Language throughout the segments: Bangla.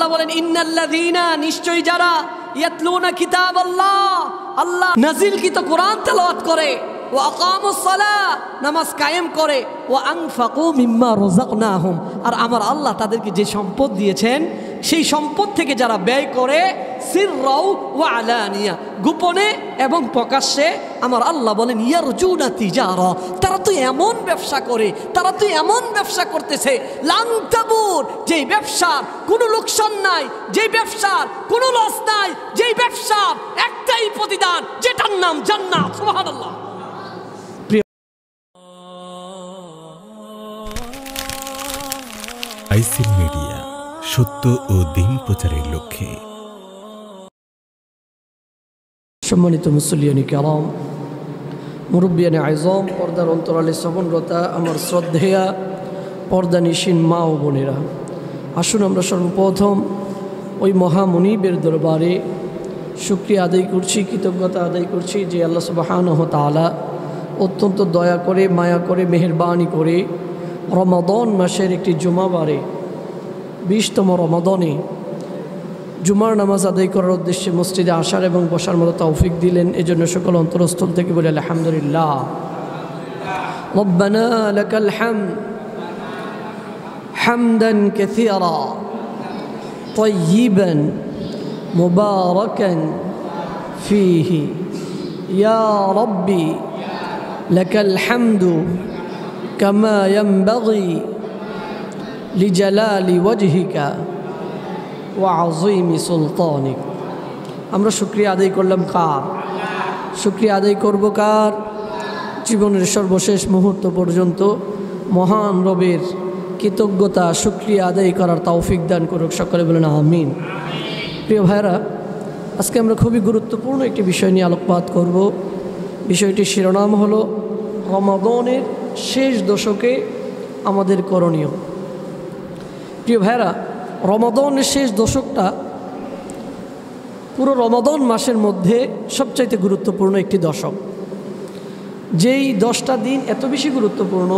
আল্লাহ বলেন ইন্নাল্লাযীনা, নিশ্চয়ই যারা ইয়াতলুনা কিতাবাল্লাহ, আল্লাহ নাজিলকৃত কোরআন তেলাওয়াত করে, ওয়া আকামুস সালাহ, নামাজ কায়েম করে, ওয়া আনফাকু মিম্মা রাযাকনাহুম, আর আমার আল্লাহ তাদেরকে যে সম্পদ দিয়েছেন সেই সম্পদ থেকে যারা ব্যয় করে, সিররাও ওয়া আলানিয়া, গোপনে এবং প্রকাশ্যে, আমার আল্লাহ বলেন ইয়ারজুনা তিজারা, তারা তো এমন ব্যবসা করে, তারা তো এমন ব্যবসা করতেছে, লান তাবুর, যেই ব্যবসার কোনো লোকসান নাই, যেই ব্যবসার কোনো লস নাই, যেই ব্যবসার একটাই প্রতিদান, যেটার নাম জান্নাত। সুবহানাল্লাহ। আইসিল মিডিয়া, সত্য ও দিন প্রচারের লক্ষ্যে। সম্মানিত মুসল্লিয়ানি কেরাম, মুরব্বিয়ানে আযম, পর্দার অন্তরালে শ্রবণরতা আমার শ্রদ্ধেয়া পর্দানিশীন মা ও বোনেরা, আসুন আমরা সর্বপ্রথম ওই মহামনিবের দরবারে শুকরিয়া আদায় করছি, কৃতজ্ঞতা আদায় করছি যে আল্লাহ সুবহানাহু ওয়া তাআলা অত্যন্ত দয়া করে, মায়া করে, মেহেরবানি করে রমাদান মাসের একটি জুমাবারে 20তম রমাদানে জুমার নামাজ আদায় করার উদ্দেশ্যে মসজিদে আসার এবং বসার মতো তৌফিক দিলেন। এজন্য সকল অন্তরস্থল থেকে বলি আলহামদুলিল্লাহ। রব্বানা লাকাল হামদ হামদান কাসীরা তাইয়িবান মুবারাকান ফীহি ইয়া রাব্বি লাকাল হামদু কামা ইয়ানবাগি লিজালালি ওয়াজহিকা ওয়া আযীমি সুলতানিক। আমরা শুকরিয়া আদায় করলাম কার? শুকরিয়া আদায় করব কার? জীবনের সর্বশেষ মুহূর্ত পর্যন্ত মহান রবের কৃতজ্ঞতা শুকরিয়া আদায় করার তৌফিক দান করুক। সকলে বলেন আমিন। প্রিয় ভাইরা, আজকে আমরা খুবই গুরুত্বপূর্ণ একটি বিষয় নিয়ে আলোকপাত করব। বিষয়টির শিরোনাম হলো রমাদানের শেষ দশকে আমাদের করণীয়। প্রিয় ভাইরা, রমাদানের শেষ দশকটা পুরো রমাদান মাসের মধ্যে সবচাইতে গুরুত্বপূর্ণ একটি দশক। যেই 10টা দিন এত বেশি গুরুত্বপূর্ণ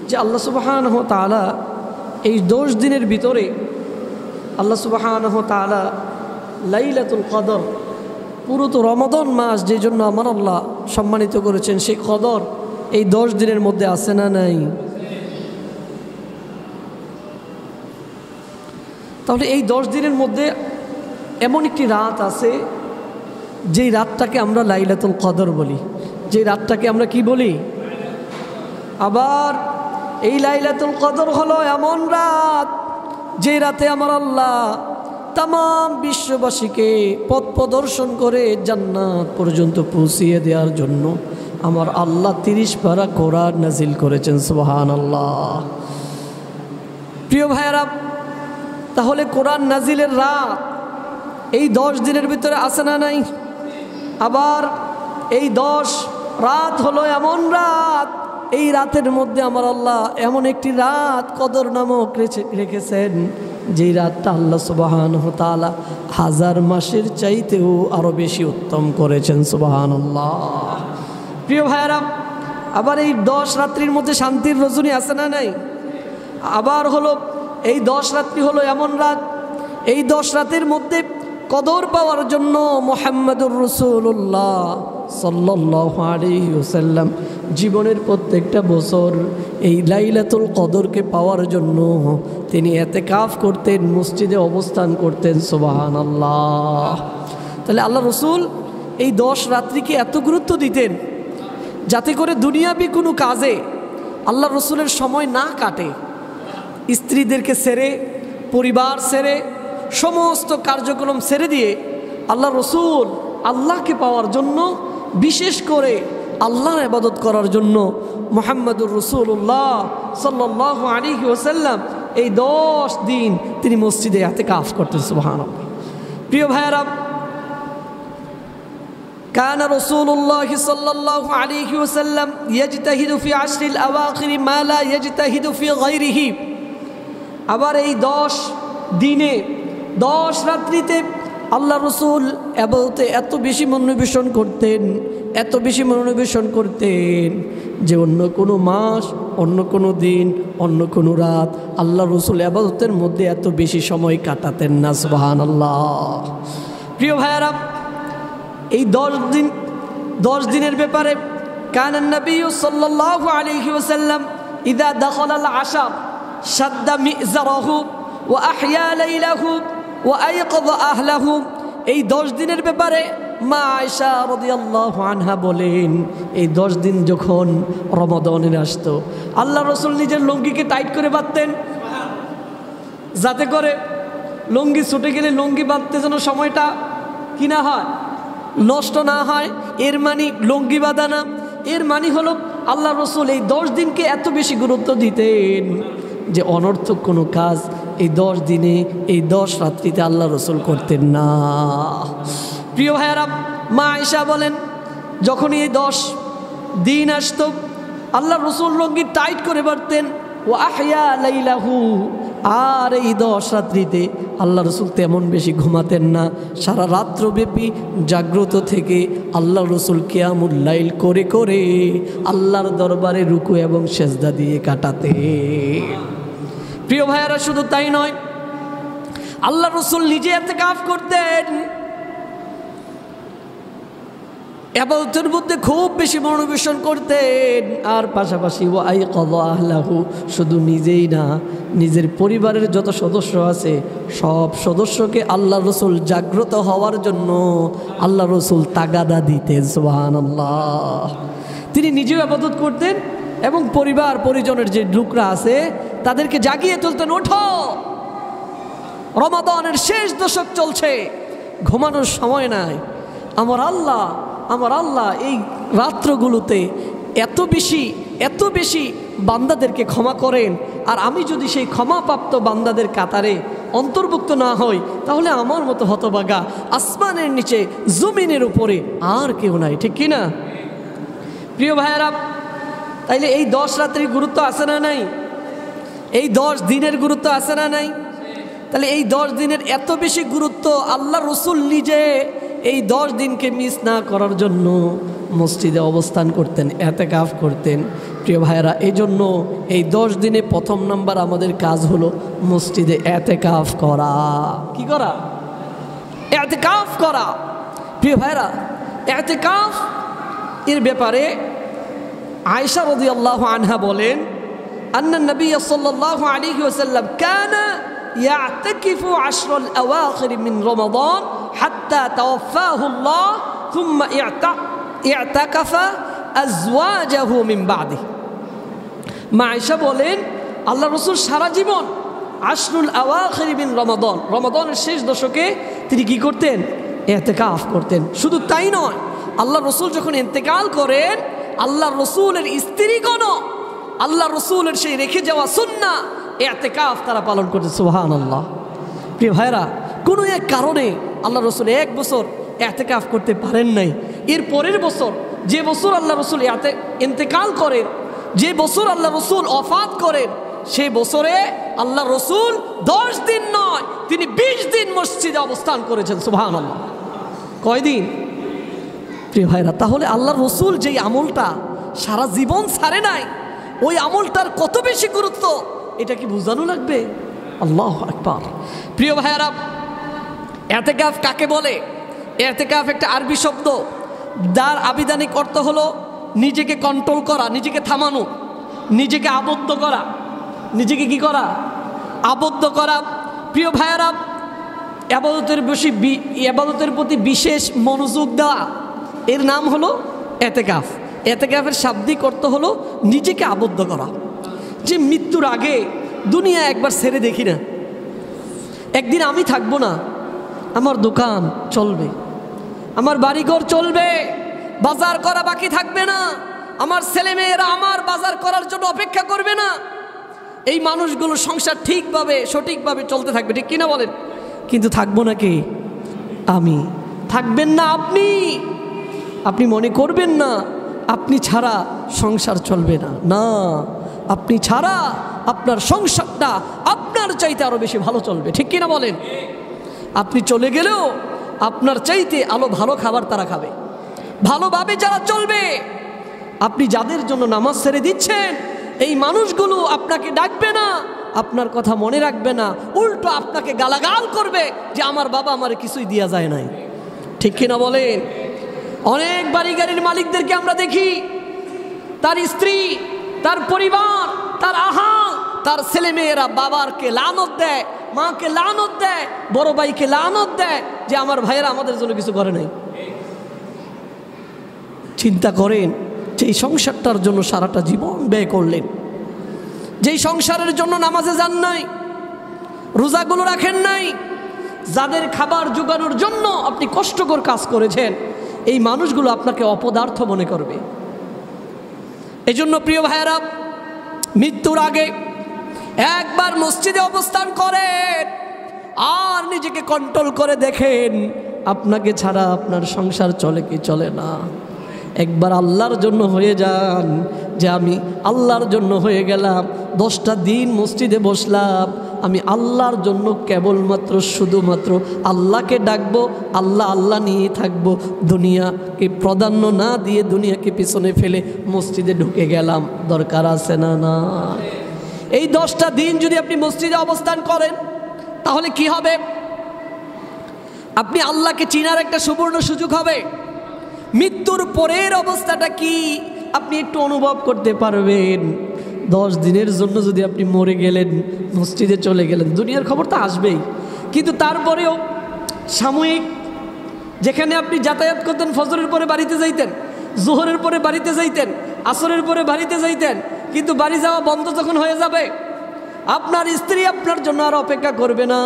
যে আল্লাহ সুবহানাহু ওয়া তাআলা এই 10 দিনের ভিতরে আল্লাহ সুবহানাহু ওয়া তাআলা লাইলাতুল কদর, পুরো তো রমাদান মাস যে জন্য আমার আল্লাহ সম্মানিত করেছেন, সেই কদর এই 10 দিনের মধ্যে আছে না নাই? তাহলে এই 10 দিনের মধ্যে এমন একটি রাত আছে যেই রাতটাকে আমরা লাইলাতুল কদর বলি, যেই রাতটাকে আমরা কি বলি? আবার এই লাইলাতুল কদর হলো এমন রাত যে রাতে আমার আল্লাহ তাম বিশ্ববাসীকে পথ প্রদর্শন করে জান্নাত পর্যন্ত পৌঁছিয়ে দেওয়ার জন্য আমার আল্লাহ 30 পারা কোরআন নাজিল করেছেন। সুবহানাল্লাহ। প্রিয় ভাইয়েরা, তাহলে কোরআন নাজিলের রাত এই 10 দিনের ভিতরে আছে না নাই? আবার এই 10 রাত হলো এমন রাত, এই রাতের মধ্যে আমার আল্লাহ এমন একটি রাত কদর নামক রেখেছেন, যেই রাতটা আল্লাহ সুবহানাহু ওয়া তাআলা 1000 মাসের চাইতেও আরও বেশি উত্তম করেছেন। সুবহানাল্লাহ। প্রিয় ভাইয়েরা, আবার এই 10 রাত্রির মধ্যে শান্তির রজনী আছে না নাই? আবার হলো এই 10 রাত্রি হলো এমন রাত, এই 10 রাতের মধ্যে কদর পাওয়ার জন্য মুহাম্মদুর রাসূলুল্লাহ সাল্লাল্লাহু আলাইহি ওয়াসাল্লাম জীবনের প্রত্যেকটা বছর এই লাইলাতুল কদরকে পাওয়ার জন্য তিনি ইতিকাফ করতেন, মসজিদে অবস্থান করতেন। সুবহানাল্লাহ। তাহলে আল্লাহ রসুল এই 10 রাত্রিকে এত গুরুত্ব দিতেন যাতে করে দুনিয়াবি কোনো কাজে আল্লাহ রসুলের সময় না কাটে। স্ত্রীদেরকে ছেড়ে, পরিবার ছেড়ে, সমস্ত কার্যক্রম ছেড়ে দিয়ে আল্লাহ রসুল আল্লাহকে পাওয়ার জন্য, বিশেষ করে আল্লাহর ইবাদত করার জন্য মুহাম্মদুর রাসূলুল্লাহ সাল্লাল্লাহু আলাইহি ওয়াসাল্লাম এই 10 দিন তিনি মসজিদে ইতিকাফ করতেন। সুবহানাল্লাহ। প্রিয় ভাইয়েরা, কানা রাসূলুল্লাহ সাল্লাল্লাহু আলাইহি ওয়াসাল্লাম ইয়াজতাহিদু ফি আশরিল আওয়াখির মা লা ইয়াজতাহিদু ফি গায়রিহি। আবার এই 10 দিনে, 10 রাত্রিতে আল্লাহ রসুল ইবাদতে এত বেশি মনোনিবেশন করতেন, এত বেশি মনোনিবেশন করতেন যে অন্য কোনো মাস, অন্য কোনো দিন, অন্য কোনো রাত আল্লাহ রসুল ইবাদতের মধ্যে এত বেশি সময় কাটাতেন না। সুবহানাল্লাহ। প্রিয় ভাইয়ারা, এই 10 দিনের ব্যাপারে কানান নবী সাল্লাল্লাহু আলাইহি ওয়াসাল্লাম ইযা দাখালাল আশার শাদ্দা মিযরাহু ওয়া আহইয়া লাইলাহু ওয়া আইকাযা আহলাহু। এই 10 দিনের ব্যাপারে মা আয়েশা রাদিয়াল্লাহু আনহা বলেন, এই 10 দিন যখন রমাদানের আসতো আল্লাহ রসুল নিজের লুঙ্গিকে টাইট করে বাঁধতেন, যাতে করে লুঙ্গি ছুটে গেলে লুঙ্গি বাঁধতে যেন সময়টা কি না হয়, নষ্ট না হয়। এর মানে লুঙ্গি বাঁধা না, এর মানে হলো আল্লাহ রসুল এই 10 দিনকে এত বেশি গুরুত্ব দিতেন যে অনর্থক কোনো কাজ এই 10 দিনে, এই 10 রাত্রিতে আল্লাহ রসুল করতেন না। প্রিয় ভাইয়ারা, মা আয়েশা বলেন, যখন এই 10 দিন আসতো আল্লাহ রসুল লুঙ্গি টাইট করে বাঁধতেন, ও আহইয়া লাইলাহু। আর এই 10 রাত্রিতে আল্লাহ রসুল তেমন বেশি ঘুমাতেন না, সারা রাত্রব্যাপী জাগ্রত থেকে আল্লাহ রসুল কিয়ামুল লাইল করে করে আল্লাহর দরবারে রুকু এবং সেজদা দিয়ে কাটাতে। প্রিয় ভাইয়ারা, শুধু তাই নয়, আল্লাহ রসুল নিজে ইতিকাফ করতেন, ইবাদতের মধ্যে খুব বেশি মনোনিবেশন করতেন। আর পাশাপাশি ওয়া আইকাযা আহলাহু, শুধু নিজেই না, নিজের পরিবারের যত সদস্য আছে সব সদস্যকে আল্লাহ রসুল জাগ্রত হওয়ার জন্য আল্লাহ রসুল তাগাদা দিতেন। সুবহানাল্লাহ। তিনি নিজেও ইবাদত করতেন এবং পরিবার পরিজনের যে লোকরা আছে তাদেরকে জাগিয়ে তুলতেন, ওঠো, রমাদানের শেষ দশক চলছে, ঘুমানোর সময় নাই। আমার আল্লাহ এই রাত্রগুলোতে এত বেশি বান্দাদেরকে ক্ষমা করেন, আর আমি যদি সেই ক্ষমাপ্রাপ্ত বান্দাদের কাতারে অন্তর্ভুক্ত না হই তাহলে আমার মতো হতভাগা আসমানের নিচে জমিনের উপরে আর কেউ নাই, ঠিক কিনা? প্রিয় ভাইয়েরা, তাইলে এই 10 রাত্রির গুরুত্ব আছে না নাই? এই 10 দিনের গুরুত্ব আছে না নাই? তাহলে এই 10 দিনের এত বেশি গুরুত্ব, আল্লাহ রসুল নিজে এই 10 দিনকে মিস না করার জন্য মসজিদে অবস্থান করতেন, ইতিকাফ করতেন। প্রিয় ভাইয়েরা, এই জন্য এই 10 দিনে প্রথম নাম্বার আমাদের কাজ হলো মসজিদে ইতিকাফ করা। কি করা? ইতিকাফ করা। প্রিয় ভাইয়েরা, ইতিকাফ এর ব্যাপারে আয়েশা রাদিয়াল্লাহু আনহা বলেন, আন্না নবী সাল্লাল্লাহু আলাইহি ওয়াসাল্লাম কানা ইয়াতাকিফু 10 আল-আওয়াখির মিন রমাদান হাত্তা তাওফাহু আল্লাহ থুম্মা ইতাকাফা আজওয়াজাহু মিন বাদিহি। মা আয়েশা বলেন, আল্লাহ রসুল সারা জীবন 10 আল-আওয়াখির মিন রমাদান, রমাদানের শেষ দশকে তিনি কি করতেন? ইতিকাফ করতেন। শুধু তাই নয়, আল্লাহ রসুল যখন ইন্তেকাল করেন আল্লাহ রসুলের স্ত্রীগণও আল্লাহ রসুলের সেই রেখে যাওয়া সুন্নাহ ইতিকাফ তারা পালন করতে। সুবহানাল্লাহ। প্রিয় ভাইরা, কোনো এক কারণে আল্লাহ রসুল 1 বছর ইতিকাফ করতে পারেন নাই। এর পরের বছর, যে বছর আল্লাহ রসুল ইন্তেকাল করেন, যে বছর আল্লাহ রসুল ওফাত করেন, সেই বছরে আল্লাহ রসুল 10 দিন নয়, তিনি 20 দিন মসজিদে অবস্থান করেছেন। সুবহানাল্লাহ। কয়দিন? প্রিয় ভাইরা, তাহলে আল্লাহ রসুল যেই আমলটা সারা জীবন ছাড়ে নাই, ওই আমলটার কত বেশি গুরুত্ব এটা কি বোঝানো লাগবে? আল্লাহু আকবার। প্রিয় ভাইরা, ইতিকাফ কাকে বলে? ইতিকাফ একটা আরবি শব্দ, যার আবিধানিক অর্থ হলো নিজেকে কন্ট্রোল করা, নিজেকে থামানো, নিজেকে আবদ্ধ করা। নিজেকে কি করা? আবদ্ধ করা। প্রিয় ভাইয়েরা, ইবাদতের প্রতি বিশেষ মনোযোগ দেওয়া, এর নাম হলো ইতিকাফ। ইতিকাফের শাব্দিক অর্থ হলো নিজেকে আবদ্ধ করা। যে মৃত্যুর আগে দুনিয়া একবার ছেড়ে দেখি না, একদিন আমি থাকবো না, আমার দোকান চলবে, আমার বাড়িঘর চলবে, বাজার করা বাকি থাকবে না, আমার ছেলেমেয়েরা আমার বাজার করার জন্য অপেক্ষা করবে না, এই মানুষগুলো সংসার ঠিকভাবে সঠিকভাবে চলতে থাকবে, ঠিক কিনা বলেন? কিন্তু থাকবো না কে? আমি। থাকবেন না আপনি। আপনি মনে করবেন না আপনি ছাড়া সংসার চলবে না। না, আপনি ছাড়া আপনার সংসারটা আপনার চাইতে আরো বেশি ভালো চলবে, ঠিক কিনা বলেন? আপনি চলে গেলেও আপনার চাইতে আলো ভালো খাবার তারা খাবে, ভালোভাবে যারা চলবে। আপনি যাদের জন্য নামাজ ছেড়ে দিচ্ছেন, এই মানুষগুলো আপনাকে ডাকবে না, আপনার কথা মনে রাখবে না, উল্টো আপনাকে গালাগাল করবে যে আমার বাবা আমার কিছুই দেয়া যায় নাই। ঠিক কিনা বলেন? অনেক বাড়ি গাড়ির মালিকদেরকে আমরা দেখি, তার স্ত্রী, তার পরিবার, তার আহাল, তার ছেলেমেয়েরা বাবাকে লানত দেয়, মাকে লানত দেয়, বড় ভাইকে লানত দেয় যে আমার ভাইয়েরা আমাদের জন্য কিছু করে নাই। চিন্তা করেন, যেই সংসারটার জন্য সারাটা জীবন ব্যয় করলেন, যেই সংসারের জন্য নামাজে যান নাই, রোজাগুলো রাখেন নাই, যাদের খাবার জোগানোর জন্য আপনি কষ্টকর কাজ করেছেন, এই মানুষগুলো আপনাকে অপদার্থ মনে করবে। এজন্য প্রিয় ভাইয়েরা, মৃত্যুর আগে একবার মসজিদে অবস্থান করেন আর নিজেকে কন্ট্রোল করে দেখেন আপনাকে ছাড়া আপনার সংসার চলে কি চলে না। একবার আল্লাহর জন্য হয়ে যান, যে আমি আল্লাহর জন্য হয়ে গেলাম, 10টা দিন মসজিদে বসলাম, আমি আল্লাহর জন্য কেবলমাত্র শুধুমাত্র আল্লাহকে ডাকবো, আল্লাহ আল্লাহ নিয়ে থাকবো, দুনিয়াকে প্রাধান্য না দিয়ে দুনিয়াকে পিছনে ফেলে মসজিদে ঢুকে গেলাম। দরকার আছে না? না। এই 10টা দিন যদি আপনি মসজিদে অবস্থান করেন তাহলে কি হবে? আপনি আল্লাহকে চিনার একটা সুবর্ণ সুযোগ হবে। মৃত্যুর পরের অবস্থাটা কি আপনি একটু অনুভব করতে পারবেন। 10 দিনের জন্য যদি আপনি মরে গেলেন, মসজিদে চলে গেলেন, দুনিয়ার খবর তো আসবেই, কিন্তু তারপরেও সাময়িক, যেখানে আপনি যাতায়াত করতেন, ফজরের পরে বাড়িতে যাইতেন, জোহরের পরে বাড়িতে যাইতেন, আসরের পরে বাড়িতে যাইতেন, কিন্তু বাড়ি যাওয়া বন্ধ যখন হয়ে যাবে, আপনার স্ত্রী আপনার জন্য আর অপেক্ষা করবে না।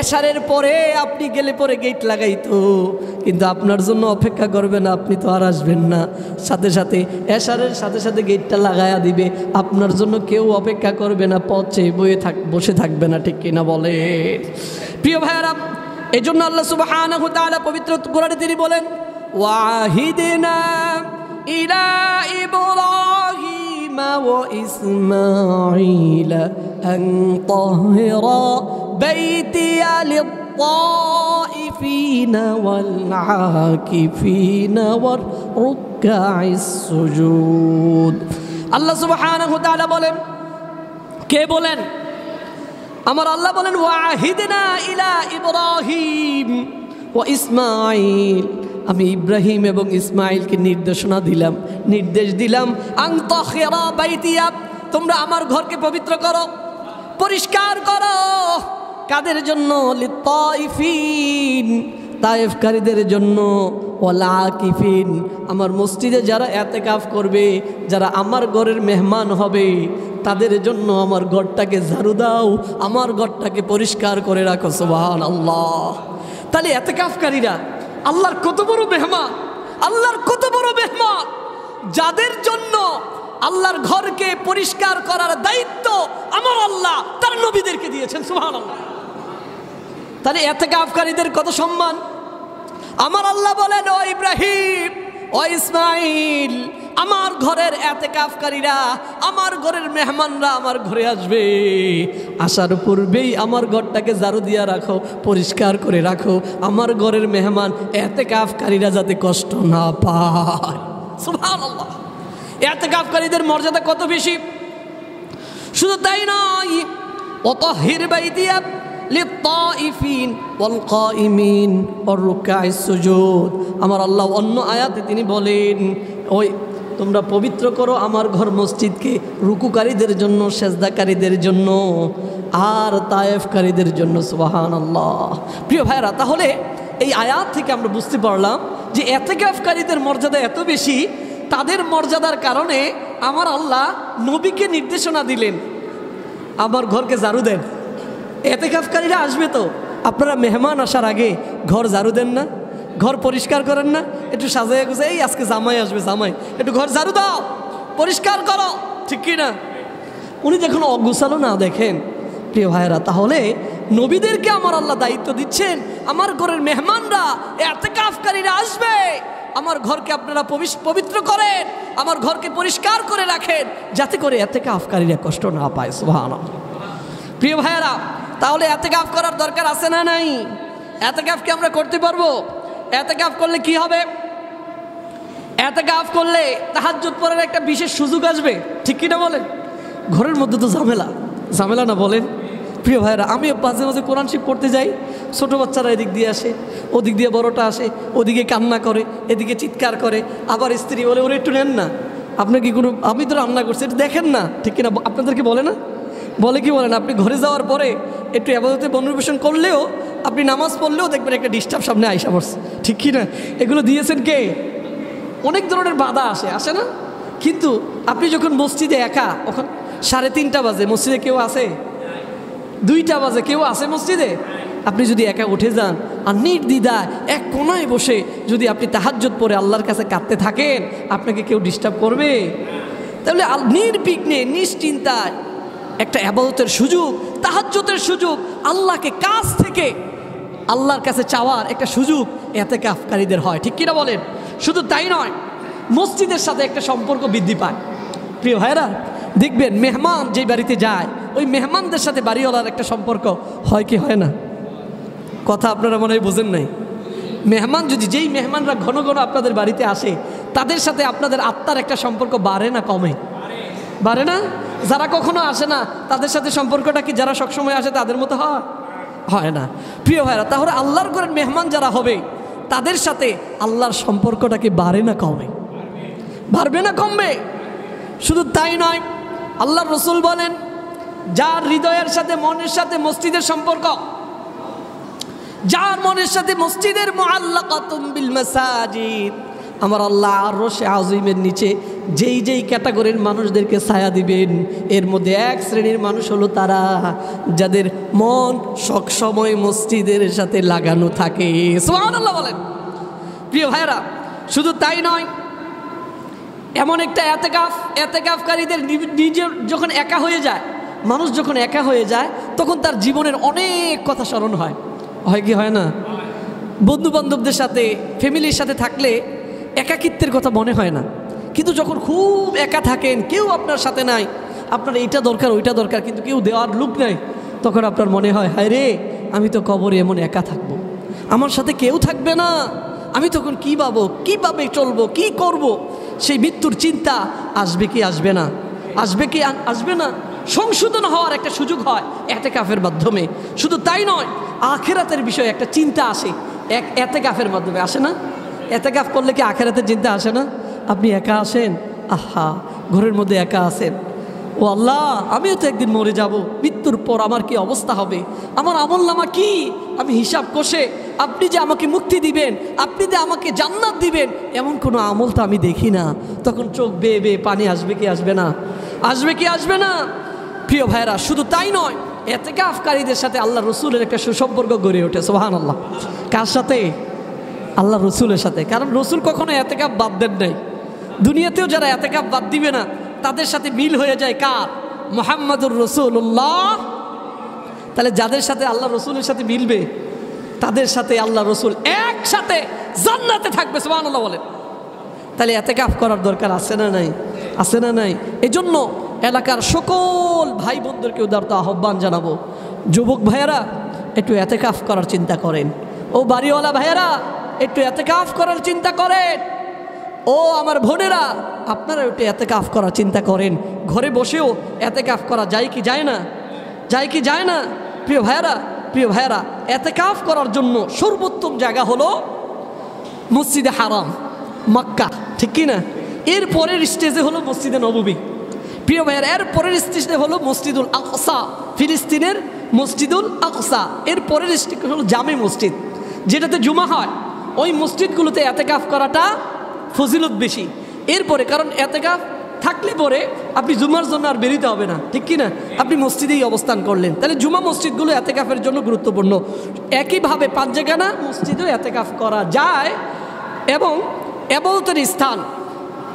এশারের পরে আপনি গেলে পরে গেট লাগাইতো, কিন্তু আপনার জন্য অপেক্ষা করবে না, আপনি তো আর আসবেন না। সাথে সাথে এশারের সাথে সাথে গেটটা লাগায়া দিবে, আপনার জন্য কেউ অপেক্ষা করবে না, পথে বসে থাকবে না। ঠিক কিনা বলে? প্রিয় ভাইয়ারা, এই জন্য আল্লাহ সুবহানাহু ওয়া তাআলা পবিত্র কোরআনে তিনি বলেন, ওয়াহিদনা ইলা ইব্রাহিম ওয়া ইসমাঈল আন তাহিরা বাইতিয়া লিত-তাইফিনা ওয়াল আকিফিনা ওয়ার রুকআইস সুজুদ। আল্লাহ সুবহানাহু ওয়া তাআলা বলেন, কে বলেন? আমার আল্লাহ বলেন, ওয়াহিদনা ইলা ইব্রাহিম ওয়া ইসমাঈল, আমি ইব্রাহিম এবং ইসমাইলকে নির্দেশ দিলাম আন তাহিরা বাইতিয়া, তোমরা আমার ঘরকে পবিত্র করো, পরিষ্কার করো। কাদের জন্য? লিত-তাইফিন, তায়েফকারীদের জন্য, ওয়াল আকিফিন, আমার মসজিদে যারা ইতিকাফ করবে, যারা আমার ঘরের মেহমান হবে, তাদের জন্য আমার ঘরটাকে ঝাড়ু দাও, আমার ঘরটাকে পরিষ্কার করে রাখো। সুবহানাল্লাহ। তাহলে ইতিকাফকারীরা আল্লাহর কত বড় মেহমান, আল্লাহর কত বড় মেহমান, যাদের জন্য আল্লাহর ঘরকে পরিষ্কার করার দায়িত্ব আমার আল্লাহ তার নবীদেরকে দিয়েছেন। সুবহানাল্লাহ। তাহলে ইতিকাফকারীদের কত সম্মান। আমার আল্লাহ বলেন, ও ইব্রাহিম, ও ইসমাইল, আমার ঘরের ইতিকাফকারীরা, আমার ঘরের মেহমানরা আমার ঘরে আসবে, আসার পূর্বেই আমার ঘরটাকে ঝাড়ু দিয়া রাখো, পরিষ্কার করে রাখো, আমার ঘরের মেহমান ইতিকাফকারীরা যাতে কষ্ট না পায়। সুবহানাল্লাহ। ইতিকাফকারীদের মর্যাদা কত বেশি। শুধু তাই নয়, ওয়াতাহির বাইতিয়া লিত-তাইফিন ওয়াল কাইমিন ওয়ার রুকআইস সুজুদ। আমার আল্লাহ অন্য আয়াতে তিনি বলেন, ওই তোমরা পবিত্র করো আমার ঘর মসজিদকে রুকুকারীদের জন্য, সেজদাকারীদের জন্য, আর তায়েফকারীদের জন্য। সুবহানাল্লাহ। প্রিয় ভাইরা, তাহলে এই আয়াত থেকে আমরা বুঝতে পারলাম যে ইতিকাফকারীদের মর্যাদা এত বেশি, তাদের মর্যাদার কারণে আমার আল্লাহ নবীকে নির্দেশনা দিলেন, আমার ঘরকে ঝাড়ু দেন। ইতিকাফকারীরা আসবে, তো আপনারা মেহমান আসার আগে ঘর ঝাড়ু দেন না, ঘর পরিষ্কার করেন না, একটু সাজায় গুছায়, এই আজকে জামাই আসবে, জামাই একটু ঘর ঝাড়ু দাও, পরিষ্কার করো, ঠিক কি না? উনি যখন অগুছালো না দেখেন, প্রিয় ভাইয়েরা, তাহলে নবীদেরকে আমার আল্লাহ দায়িত্ব দিচ্ছেন, আমার ঘরের মেহমানরা ইতিকাফকারীরা আসবে, আমার ঘরকে আপনারা পবিত্র করেন, আমার ঘরকে পরিষ্কার করে রাখেন, যাতে করে ইতিকাফকারীরা কষ্ট না পায়। সুবহানাল্লাহ। প্রিয় ভাইয়েরা, তাহলে ইতিকাফ করার দরকার আছে না নাই? এতেকাফ কি আমরা করতে পারবো? এতেকাফ করলে কি হবে? এতেকাফ করলে তাহাজ্জুদ পড়ার একটা বিশেষ সুযোগ আসবে, ঠিক কিনা বলেন? ঘরের মধ্যে তো ঝামেলা না বলেন? প্রিয় ভাইরা, আমিও মাঝে মাঝে কোরআন শরীফ পড়তে যাই, ছোটো বাচ্চারা এদিক দিয়ে আসে, ওদিক দিয়ে বড়টা আসে, ওদিকে কান্না করে, এদিকে চিৎকার করে, আবার স্ত্রী বলে ওরা একটু নেন না, আপনার কি কোনো, আমি তো রান্না করছি একটু দেখেন না, ঠিক কিনা? আপনাদেরকে বলে না? বলে কি বলেন? আপনি ঘরে যাওয়ার পরে একটু ইবাদতে মনোনিবেশন করলেও, আপনি নামাজ পড়লেও দেখবেন একটা ডিস্টার্ব সামনে আইসা পড়ছে, ঠিক কিনা? এগুলো দিয়েছেন কে? অনেক ধরনের বাধা আসে না? কিন্তু আপনি যখন মসজিদে একা, ওখান 3:30 বাজে, মসজিদে কেউ আছে? 2টা বাজে, কেউ আছে মসজিদে? আপনি যদি একা উঠে যান আর নির্দ্বিধায় এক কোনায় বসে যদি আপনি তাহাজ্জুদ পড়ে আল্লাহর কাছে কাঁদতে থাকেন, আপনাকে কেউ ডিস্টার্ব করবে? তাহলে নির্বিঘ্নে নিশ্চিন্তায় একটা ইবাদতের সুযোগ, তাহাজ্জুদের সুযোগ, আল্লাহকে কাছ থেকে আল্লাহর কাছে চাওয়ার একটা সুযোগ ইতিকাফকারীদের হয়, ঠিক কিনা বলেন? শুধু তাই নয়, মসজিদের সাথে একটা সম্পর্ক বৃদ্ধি পায়। প্রিয় ভাইরা, দেখবেন মেহমান যেই বাড়িতে যায়, ওই মেহমানদের সাথে বাড়িওয়ালার একটা সম্পর্ক হয় কি হয় না? কথা আপনারা মনে হয় বোঝেন নাই। মেহমান যদি, যেই মেহমানরা ঘন ঘন আপনাদের বাড়িতে আসে, তাদের সাথে আপনাদের আত্মার একটা সম্পর্ক বাড়ে না কমে? বাড়ে না? যারা কখনো আসে না তাদের সাথে সম্পর্কটা কি যারা সবসময় আসে তাদের মতো হয় না? প্রিয় ভাইরা, তাহলে আল্লাহর ঘরের মেহমান যারা হবে তাদের সাথে আল্লাহর সম্পর্কটা কি বাড়ে না কমে? বাড়বে না কমবে? শুধু তাই নয়, আল্লাহর রাসূল বলেন, যার হৃদয়ের সাথে মনের সাথে মসজিদের সম্পর্ক, যার মনের সাথে মসজিদের মুআল্লাকাতুম বিল মাসাজিদ, আমার আল্লাহ আরশে আযীমের নিচে যেই ক্যাটাগরির মানুষদেরকে ছায়া দিবেন, এর মধ্যে এক শ্রেণীর মানুষ হলো তারা যাদের মন সবসময় মসজিদের সাথে লাগানো থাকে। সুবহানাল্লাহ বলেন। প্রিয় ভাইরা, শুধু তাই নয়, এমন একটা এতেকাফকারীদের নিজের যখন একা হয়ে যায়, মানুষ যখন একা হয়ে যায়, তখন তার জীবনের অনেক কথা স্মরণ হয় কি হয় না? বন্ধু বান্ধবদের সাথে, ফ্যামিলির সাথে থাকলে একাকিত্বের কথা মনে হয় না, কিন্তু যখন খুব একা থাকেন, কেউ আপনার সাথে নাই, আপনার এইটা দরকার ওইটা দরকার, কিন্তু কেউ দেওয়ার লোক নাই, তখন আপনার মনে হয়, হায় রে, আমি তো কবরে এমন একা থাকবো, আমার সাথে কেউ থাকবে না, আমি তখন কীভাবে চলবো, কি করব? সেই মৃত্যুর চিন্তা আসবে কি আসবে না? আসবে না? সংশোধন হওয়ার একটা সুযোগ হয় ইতিকাফের মাধ্যমে। শুধু তাই নয়, আখিরাতের বিষয়ে একটা চিন্তা আসে ইতিকাফের মাধ্যমে, আসে না? ইতিকাফ করলে কি আখিরাতের চিন্তা আসে না? আপনি একা আসেন, আহা, ঘরের মধ্যে একা আসেন, ও আল্লাহ, আমিও তো একদিন মরে যাব, মৃত্যুর পর আমার কি অবস্থা হবে, আমার আমলনামা কি, আমি হিসাব কষে আপনি যে আমাকে মুক্তি দিবেন, আপনি যে আমাকে জান্নাত দিবেন, এমন কোনো আমল তো আমি দেখি না। তখন চোখ বেয়ে পানি আসবে কি আসবে না? আসবে না? প্রিয় ভাইরা, শুধু তাই নয়, ইতিকাফকারীদের সাথে আল্লাহ রসুলের একটা সুসম্পর্ক গড়ে ওঠে। সুবহানাল্লাহ। কার সাথে? আল্লাহ রসুলের সাথে। কারণ রসুল কখনো ইতিকাফ বাদ দেন নাই। দুনিয়াতেও যারা ইতিকাফ বাদ দিবে না, তাদের সাথে মিল হয়ে যায় কার? মুহাম্মাদুর রাসূলুল্লাহ। তাহলে যাদের সাথে আল্লাহ রসুলের সাথে মিলবে, তাদের সাথে আল্লাহ রসুল একসাথে জান্নাতে থাকবে। সুবহানাল্লাহ বলেন। তাহলে ইতিকাফ করার দরকার আছে না নাই? আছে না নাই? এই জন্য এলাকার সকল ভাই বোনদেরকে উদারত আহ্বান জানাবো, যুবক ভাইয়েরা একটু ইতিকাফ করার চিন্তা করেন। ও বাড়িওয়ালা ভাইয়েরা, একটু ইতিকাফ করার চিন্তা করেন। ও আমার বোনেরা, আপনারা একটু ইতিকাফ করার চিন্তা করেন। ঘরে বসেও ইতিকাফ করা যায় কি যায় না? যায় না? প্রিয় ভাইয়েরা, ইতিকাফ করার জন্য সর্বোত্তম জায়গা হলো মসজিদে হারাম, মক্কা, ঠিক কি না? এর পরের স্টেজে হলো মসজিদে নববী। প্রিয় ভাইয়েরা, এর পরের স্টেজে হলো মসজিদুল আকসা, ফিলিস্তিনের মসজিদুল আকসা। এর পরের স্টেজ হলো জামে মসজিদ, যেটাতে জুমা হয়। ওই মসজিদগুলোতে ইতিকাফ করাটা ফজিলত বেশি। এরপরে, কারণ ইতিকাফ থাকলে পরে আপনি জুমার জন্য আর বেরোতে হবে না, ঠিক কি না? আপনি মসজিদেই অবস্থান করলেন, তাহলে জুমা মসজিদগুলো ইতিকাফের জন্য গুরুত্বপূর্ণ। একইভাবে 5 জায়গানা মসজিদেও ইতিকাফ করা যায়। এবং ইবাদতের স্থান,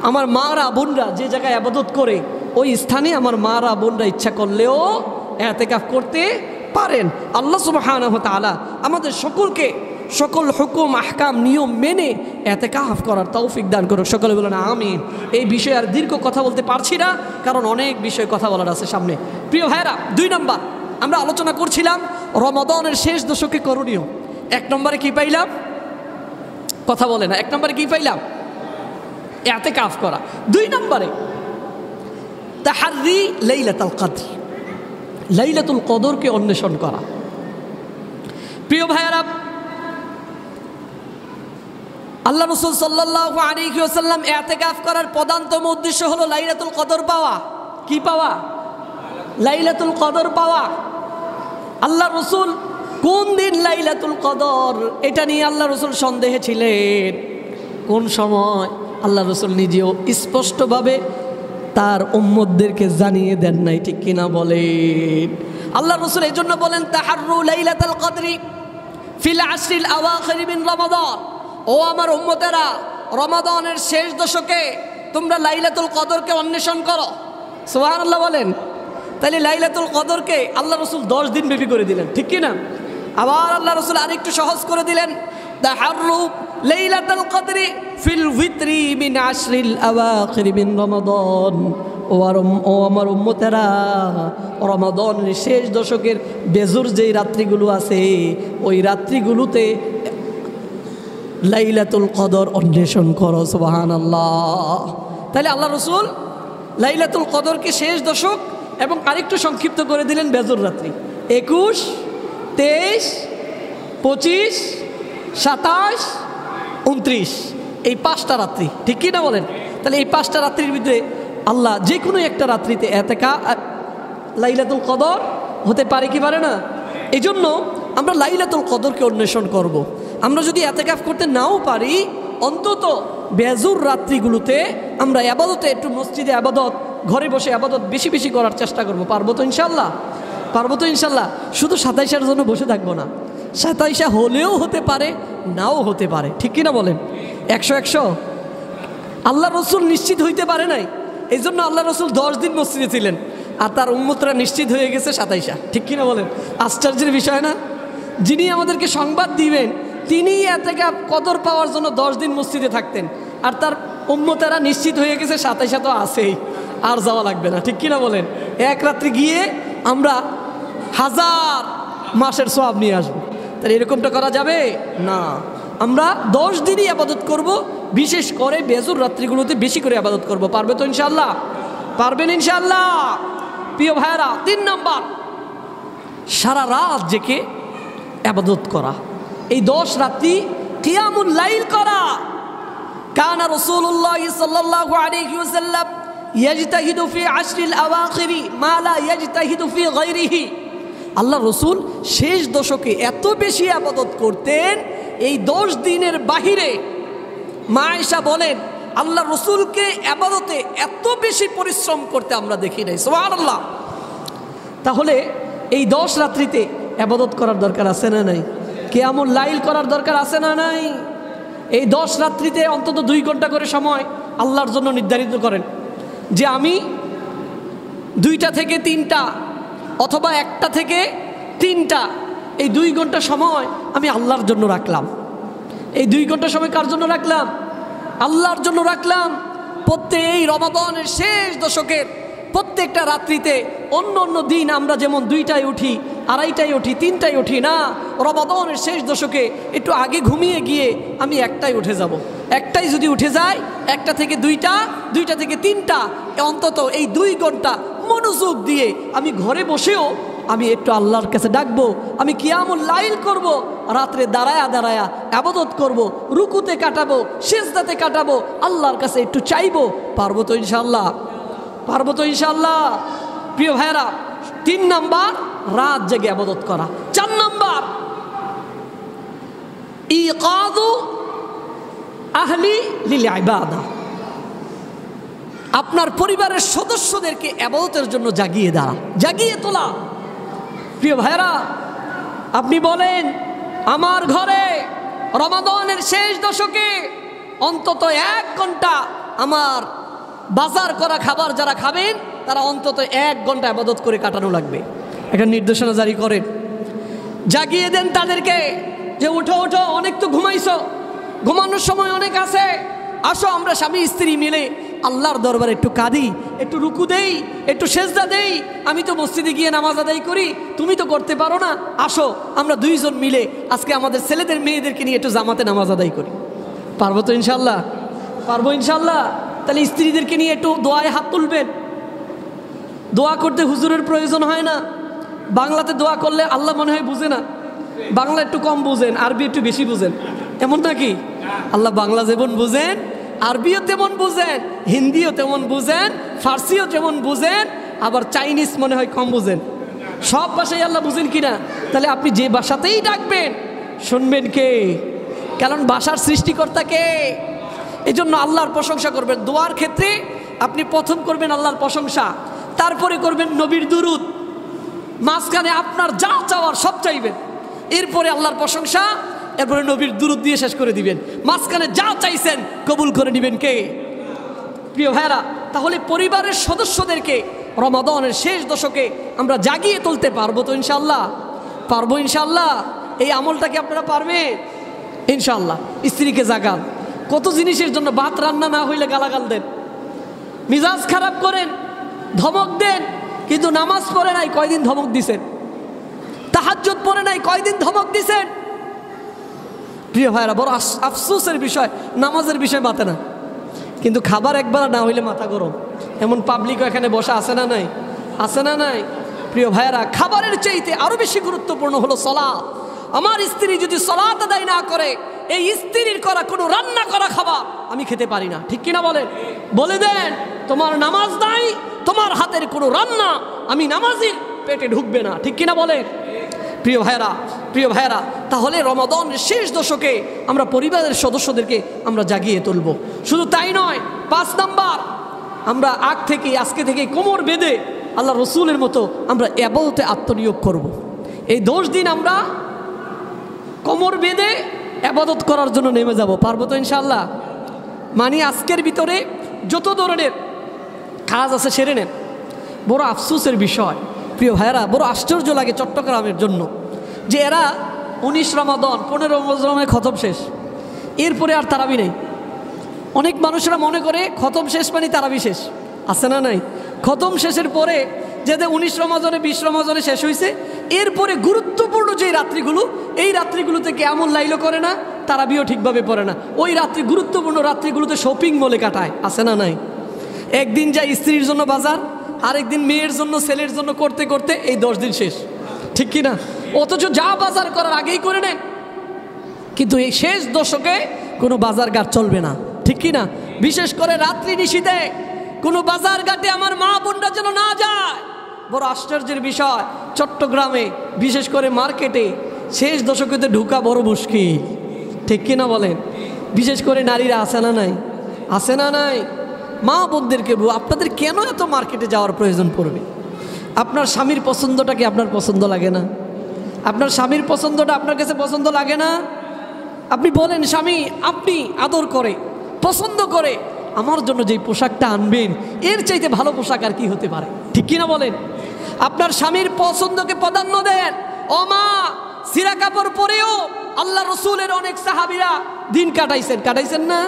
আমার মারা বোনরা যে জায়গায় ইবাদত করে, ওই স্থানে আমার মারা বোনরা ইচ্ছা করলেও ইতিকাফ করতে পারেন। আল্লাহ সুবহানাহু ওয়া তাআলা আমাদের সকলকে সকল হুকুম আহকাম নিয়ম মেনে ইতিকাফ করার তৌফিক দান করুক। সকলে বলেন আমিন। এই বিষয়ে আর দীর্ঘ কথা বলতে পারছি না, কারণ অনেক বিষয় কথা বলার আছে সামনে। প্রিয় ভাইরা, 2 নম্বর আমরা আলোচনা করছিলাম রমাদানের শেষ দশকে করণীয়। এক নম্বরে কি পাইলাম? কথা বলে না। এক নম্বরে কি পাইলাম? ইতিকাফ করা। 2 নম্বরে তাহাররি লাইলাতুল কদর, লাইলাতুল কদরকে অন্বেষণ করা। প্রিয় ভাইয়ারা, আল্লাহ রাসূল সাল্লাল্লাহু আলাইহি ওয়াসাল্লাম ইতিকাফ করার প্রধানতম উদ্দেশ্য হলো লাইলাতুল কদর পাওয়া। কি পাওয়া? লাইলাতুল কদর পাওয়া। আল্লাহ রাসূল কোন দিন লাইলাতুল কদর, এটা নিয়ে আল্লাহ রাসূল সন্দেহে ছিলেন। কোন সময়? আল্লাহ রাসূল নিজেও স্পষ্টভাবে তার উম্মতদেরকে জানিয়ে দেন নাই, ঠিক কিনা বলেন? আল্লাহ রাসূল এই জন্য বলেন তাহাররু লাইলাতুল কদরি ফিল আশরিল আওয়াখির মিন রমাদান। ও আমার উম্মতেরা, রমাদানের শেষ দশকে তোমরা লাইলাতুল কদরকে অন্বেষণ করো। সুবহানাল্লাহ বলেন। তাহলে লাইলাতুল কদরকে আল্লাহ রাসূল 10 দিন ব্যাপী করে দিলেন, ঠিক কিনা? আবার আল্লাহ রাসূল আরেকটু সহজ করে দিলেন, তাহাররু লাইলাতুল কদরি ফিল ভিতরি মিন আশরিল আওয়াখির মিন রমাদান। ও আমার উম্মতেরা, রমাদানের শেষ দশকের বেজুর যেই রাত্রিগুলো আছে, ওই রাত্রিগুলোতে লাইলাতুল কদর অন্বেষণ করো। সুবহানাল্লাহ। তাহলে আল্লাহ রাসূল লাইলাতুল কদরকে শেষ দশক এবং আরেকটু সংক্ষিপ্ত করে দিলেন বেজুর রাত্রি। 21, 23, 25, 27, 29, এই 5টা রাত্রি, ঠিক কি না বলেন? তাহলে এই 5টা রাত্রির ভিতরে আল্লাহ যে কোনো একটা রাত্রিতে লাইলাতুল কদর হতে পারে কি পারে না? এই জন্য আমরা লাইলাতুল কদরকে অন্বেষণ করব। আমরা যদি ইতিকাফ করতে নাও পারি, অন্তত বেজুর রাত্রিগুলোতে আমরা ইবাদতে, একটু মসজিদে ইবাদত, ঘরে বসে ইবাদত বেশি বেশি করার চেষ্টা করব। পারবো তো ইনশাল্লাহ? পারবো তো ইনশাল্লাহ? শুধু 27 জন্য বসে থাকবো না। 27 হলেও হতে পারে, নাও হতে পারে, ঠিক কিনা বলেন? 100 আল্লাহ রাসূল নিশ্চিত হইতে পারে নাই, এই জন্য আল্লাহ রাসূল 10 দিন মসজিদে ছিলেন, আর তার উম্মতরা নিশ্চিত হয়ে গেছে 27, ঠিক কিনা বলেন? আশ্চর্যের বিষয় না? যিনি আমাদেরকে সংবাদ দিবেন, তিনি ইতিকাফ কদর পাওয়ার জন্য 10 দিন মসজিদে থাকতেন, আর তার উম্মতেরা নিশ্চিত হয়ে গেছে 27 তো আছেই, আর যাওয়া লাগবে না, ঠিক কিনা বলেন? এক রাত্রি গিয়ে আমরা 1000 মাসের সওয়াব নিয়ে আসবো। তাহলে এরকমটা করা যাবে না। আমরা 10 দিনই ইবাদত করব, বিশেষ করে বেজুর রাত্রিগুলোতে বেশি করে ইবাদত করব। পারবে তো ইনশাআল্লাহ? পারবেন ইনশাআল্লাহ? প্রিয় ভাইরা, 3 নম্বর, সারা রাত জেগে ইবাদত করা। এই 10 রাত্রি কিয়ামুল লাইল করা। কানা রাসূলুল্লাহ সাল্লাল্লাহু আলাইহি ওয়াসাল্লাম ইয়াজতাহিদু ফি আশরিল আওয়াখিরি মা লা ইয়াজতাহিদু ফি গায়রিহি। আল্লাহ রাসূল শেষ দশকে এত বেশি ইবাদত করতেন, এই 10 দিনের বাহিরে মা আয়েশা বলেন আল্লাহ রাসূলকে ইবাদতে এত বেশি পরিশ্রম করতে আমরা দেখি নাই। সুবহানাল্লাহ। তাহলে এই 10 রাত্রিতে ইবাদত করার দরকার আছে না নাই? কিয়ামুল লাইল করার দরকার আছে না নাই? এই 10 রাত্রিতে অন্তত 2 ঘন্টা করে সময় আল্লাহর জন্য নির্ধারিত করেন, যে আমি 2টা থেকে 3টা অথবা 1টা থেকে 3টা, এই 2 ঘন্টা সময় আমি আল্লাহর জন্য রাখলাম। এই 2 ঘন্টা সময় কার জন্য রাখলাম? আল্লাহর জন্য রাখলাম। এই রমাদানের শেষ দশকের প্রত্যেকটা রাত্রিতে, অন্য অন্য দিন আমরা যেমন 2টায় উঠি, 2:30টায় উঠি, 3টায় উঠি না, রমাদানের শেষ দশকে একটু আগে ঘুমিয়ে গিয়ে আমি 1টায় উঠে যাব। 1টায় যদি উঠে যায়, 1টা থেকে 2টা, 2টা থেকে 3টা, অন্তত এই 2 ঘন্টা মনোযোগ দিয়ে আমি ঘরে বসেও আমি একটু আল্লাহর কাছে ডাকবো, আমি কিয়ামুল লাইল করব, রাত্রে দাঁড়ায়া দাঁড়ায়া ইবাদত করব, রুকুতে কাটাবো, সিজদাতে কাটাবো, আল্লাহর কাছে একটু চাইবো। পারবো তো ইনশাআল্লাহ? পারবো তো ইনশাআল্লাহ? প্রিয় ভাইরা, 3 নাম্বার রাত জেগে ইবাদত করা। 4 নাম্বার ইকাদু আহলি লিল ইবাদা। আপনার পরিবারের সদস্যদেরকে ইবাদতের জন্য জাগিয়ে তোলা। প্রিয় ভাইরা, আপনি বলেন আমার ঘরে রমাদানের শেষ দশকে অন্তত 1 ঘন্টা আমার বাজার করা খাবার যারা খাবেন তারা অন্তত 1 ঘন্টা ইবাদত করে কাটানো লাগবে। একটা নির্দেশনা জারি করেন, জাগিয়ে দেন তাদেরকে, যে উঠো উঠো, অনেক তো ঘুমাইছো, ঘুমানোর সময় অনেক আছে, আসো আমরা স্বামী স্ত্রী মিলে আল্লাহর দরবারে একটু কাঁদি, একটু রুকু দেই, একটু সেজদা দেই। আমি তো মসজিদে গিয়ে নামাজ আদায় করি, তুমি তো করতে পারো না, আসো আমরা দুইজন মিলে আজকে আমাদের ছেলেদের মেয়েদেরকে নিয়ে একটু জামাতে নামাজ আদায় করি। পারবো তো ইনশাল্লাহ? পারবো ইনশাল্লাহ। তাহলে স্ত্রীদেরকে নিয়ে একটু দোয়ায় হাত তুলবেন। দোয়া করতে হুজুরের প্রয়োজন হয় না। বাংলাতে দোয়া করলে আল্লাহ মনে হয় বুঝে না, বাংলা একটু কম বুঝেন, আরবি একটু বেশি বুঝেন, এমন নাকি? আল্লাহ বাংলা যেমন বুঝেন, আরবিও তেমন বুঝেন, হিন্দিও তেমন বুঝেন, ফার্সিও তেমন বুঝেন, আবার চাইনিজ মনে হয় কম বুঝেন। সব ভাষাই আল্লাহ বুঝেন কিনা? তাহলে আপনি যে ভাষাতেই ডাকবেন শুনবেন কে? কারণ ভাষার সৃষ্টিকর্তা কে? এই জন্য আল্লাহর প্রশংসা করবেন। দোয়ার ক্ষেত্রে আপনি প্রথম করবেন আল্লাহর প্রশংসা, তারপরে করবেন নবীর দুরুদ, মাঝখানে আপনার যা চাওয়ার সব চাইবেন, এরপরে আল্লাহর প্রশংসা, এরপরে নবীর দুরুদ দিয়ে শেষ করে দিবেন। মাঝখানে যা চাইছেন কবুল করে নেবেন কে? প্রিয় ভাইরা, তাহলে পরিবারের সদস্যদেরকে রমাদানের শেষ দশকে আমরা জাগিয়ে তুলতে পারবো তো ইনশাল্লাহ? পারবো ইনশাল্লাহ। এই আমলটাকে আপনারা পারবেন ইনশাল্লাহ। স্ত্রীকে জাগান। কত জিনিসের জন্য ভাত রান্না না হইলে গালাগাল দেন, মিজাজ খারাপ করেন, ধমক দেন, কিন্তু নামাজ পড়ে নাই কয়দিন ধমক দিছেন, তাহাজ্জুদ পড়ে নাই কয়দিন ধমক দিছেন। প্রিয় ভাইরা, বড় আফসোসের বিষয়, নামাজের বিষয় মাথা না, কিন্তু খাবার একবার না হইলে মাথা গরম। এমন পাবলিকও এখানে বসা আছে না নাই? আছে না নাই? প্রিয় ভাইরা, খাবারের চাইতে আরো বেশি গুরুত্বপূর্ণ হলো সালাত। আমার স্ত্রী যদি সালাত আদায় না করে, এই স্ত্রীর করা কোনো রান্না করা খাবার আমি খেতে পারি না। ঠিক কিনা বলেন? বলে দেন, তোমার নামাজ নাই, তোমার হাতের কোনো রান্না আমি নামাজির পেটে ঢুকবে না। ঠিক কিনা বলেন? প্রিয় ভাইরা, প্রিয় ভাইরা, তাহলে রমাদানের শেষ দশকে আমরা পরিবারের সদস্যদেরকে আমরা জাগিয়ে তুলব। শুধু তাই নয়, 5 নাম্বার, আমরা আজকে থেকে কোমর বেঁধে আল্লাহ রসুলের মতো আমরা ইবাদতে আত্মনিয়োগ করব। এই 10 দিন আমরা কোমর বেঁধে ইবাদত করার জন্য নেমে যাব। পারবো তো ইনশাআল্লাহ? মানে আজকের ভিতরে যত ধরনের কাজ আছে সেরে নেন। বড় আফসোসের বিষয় প্রিয় ভাইরা, বড় আশ্চর্য লাগে চট্টগ্রামের জন্য যে এরা 19 রমাদান 15 রমজানে খতম শেষ, এরপরে আর তারাবি নেই। অনেক মানুষরা মনে করে খতম শেষ মানে তারাবি শেষ। আছে না নাই? খতম শেষের পরে যেতে 19 রমাদানে 20 রমাদানে শেষ হয়েছে, এরপরে গুরুত্বপূর্ণ যে রাত্রিগুলো, এই রাত্রিগুলোতে কেমন লাইলও করে না, তারাবিও ঠিকভাবে পড়ে না। ওই রাত্রি, গুরুত্বপূর্ণ রাত্রিগুলোতে শপিং মলে কাটায়। আছে না নাই? একদিন যায় স্ত্রীর জন্য বাজার, আরেকদিন মেয়ের জন্য, ছেলের জন্য করতে করতে এই 10 দিন শেষ। ঠিক কিনা? অথচ যা বাজার করার আগেই করে নেন, কিন্তু এই শেষ দশকে কোনো বাজার ঘাট চলবে না। ঠিক কিনা? বিশেষ করে রাত্রি নিশীথে কোনো বাজার ঘাটে আমার মা বোনরা যেন না যায়। বড় আশ্চর্যের বিষয়, চট্টগ্রামে বিশেষ করে মার্কেটে শেষ দশকেতে ঢুকা বড় মুশকিল। ঠিক কিনা বলেন? বিশেষ করে নারীরা। আছে না নাই? আছে না নাই? মা বোনদেরকে আপনাদের কেন এত মার্কেটে যাওয়ার প্রয়োজন পড়বে? আপনার স্বামীর পছন্দটা কি আপনার পছন্দ লাগে না? আপনার স্বামীর পছন্দটা আপনার কাছে পছন্দ লাগে না? আপনি বলেন, স্বামী আপনি আদর করে, পছন্দ করে আমার জন্য যেই পোশাকটা আনবেন, এর চাইতে ভালো পোশাক আর কি হতে পারে? ঠিক কিনা বলেন? আপনার স্বামীর পছন্দকে প্রাধান্য দেন। ও মা, সিরা কাপড় পরেও আল্লাহ রসুলের অনেক সাহাবীরা দিন কাটাইছেন না?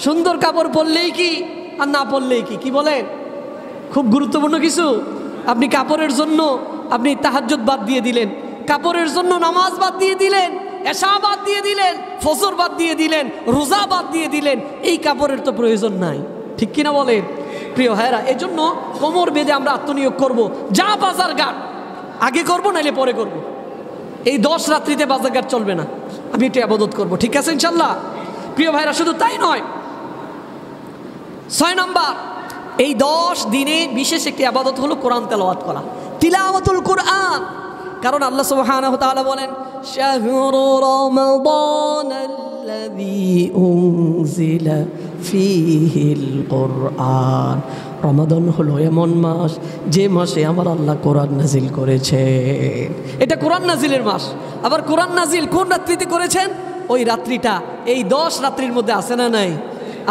সুন্দর কাপড় পরলেই কি আর না পরলেই কি? কি বলেন? খুব গুরুত্বপূর্ণ কিছু। আপনি কাপড়ের জন্য আপনি তাহাজ্জুদ বাদ দিয়ে দিলেন, কাপড়ের জন্য নামাজ বাদ দিয়ে দিলেন, এশা বাদ দিয়ে দিলেন, ফজর বাদ দিয়ে দিলেন, রোজা বাদ দিয়ে দিলেন। এই কাপড়ের তো প্রয়োজন নাই। ঠিক কিনা বলেন? প্রিয় ভাইরা, এই জন্য কোমর বেঁধে আমরা আত্মনিয়োগ করব। যা বাজার ঘাট আগে করব, নাইলে পরে করব। এই 10 রাত্রিতে বাজার ঘাট চলবে না, আমি একটু ইবাদত করব। ঠিক আছে ইনশাল্লাহ? প্রিয় ভাইরা, শুধু তাই নয়, 6 নাম্বার, এই 10 দিনে বিশেষ একটি ইবাদত হলো কোরআন তেলাওয়াত করা, তিলাওয়াতুল কোরআন। কারণ আল্লাহ সুবহানাহু ওয়া তাআলা বলেন, শাহরু রমাদানাল্লাযী উনজিলা ফীহিল কুরআন। রমাদান হলো এমন মাস যে মাসে আমার আল্লাহ কোরআন নাজিল করেছেন। এটা কোরআন নাজিলের মাস। আবার কোরআন নাজিল কোন রাত্রিতে করেছেন? ওই রাত্রিটা এই 10 রাত্রির মধ্যে আছে না নাই?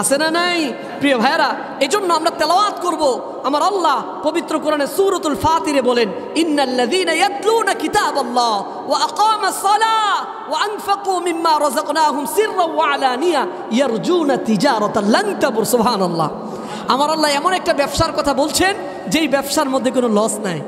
আছে না নাই? প্রিয় ভাইরা, এই জন্য আমরা তেলাওয়াত করব। আমার আল্লাহ পবিত্র কোরআনে সূরাতুল ফাতিরে বলেন, ইন্নাল্লাযীনা ইয়াতলুনা কিতাবাল্লাহ ওয়া আকামাস সালাহ ওয়া আনফাকু মিম্মা রাযাকনাহুম সিররান ওয়া আলানিয়া ইয়ারজুনা তিজারাতান লান তাবুর। সুবহানাল্লাহ। আমার আল্লাহ এমন একটা ব্যবসার কথা বলছেন যেই ব্যবসার মধ্যে কোনো লস নাই,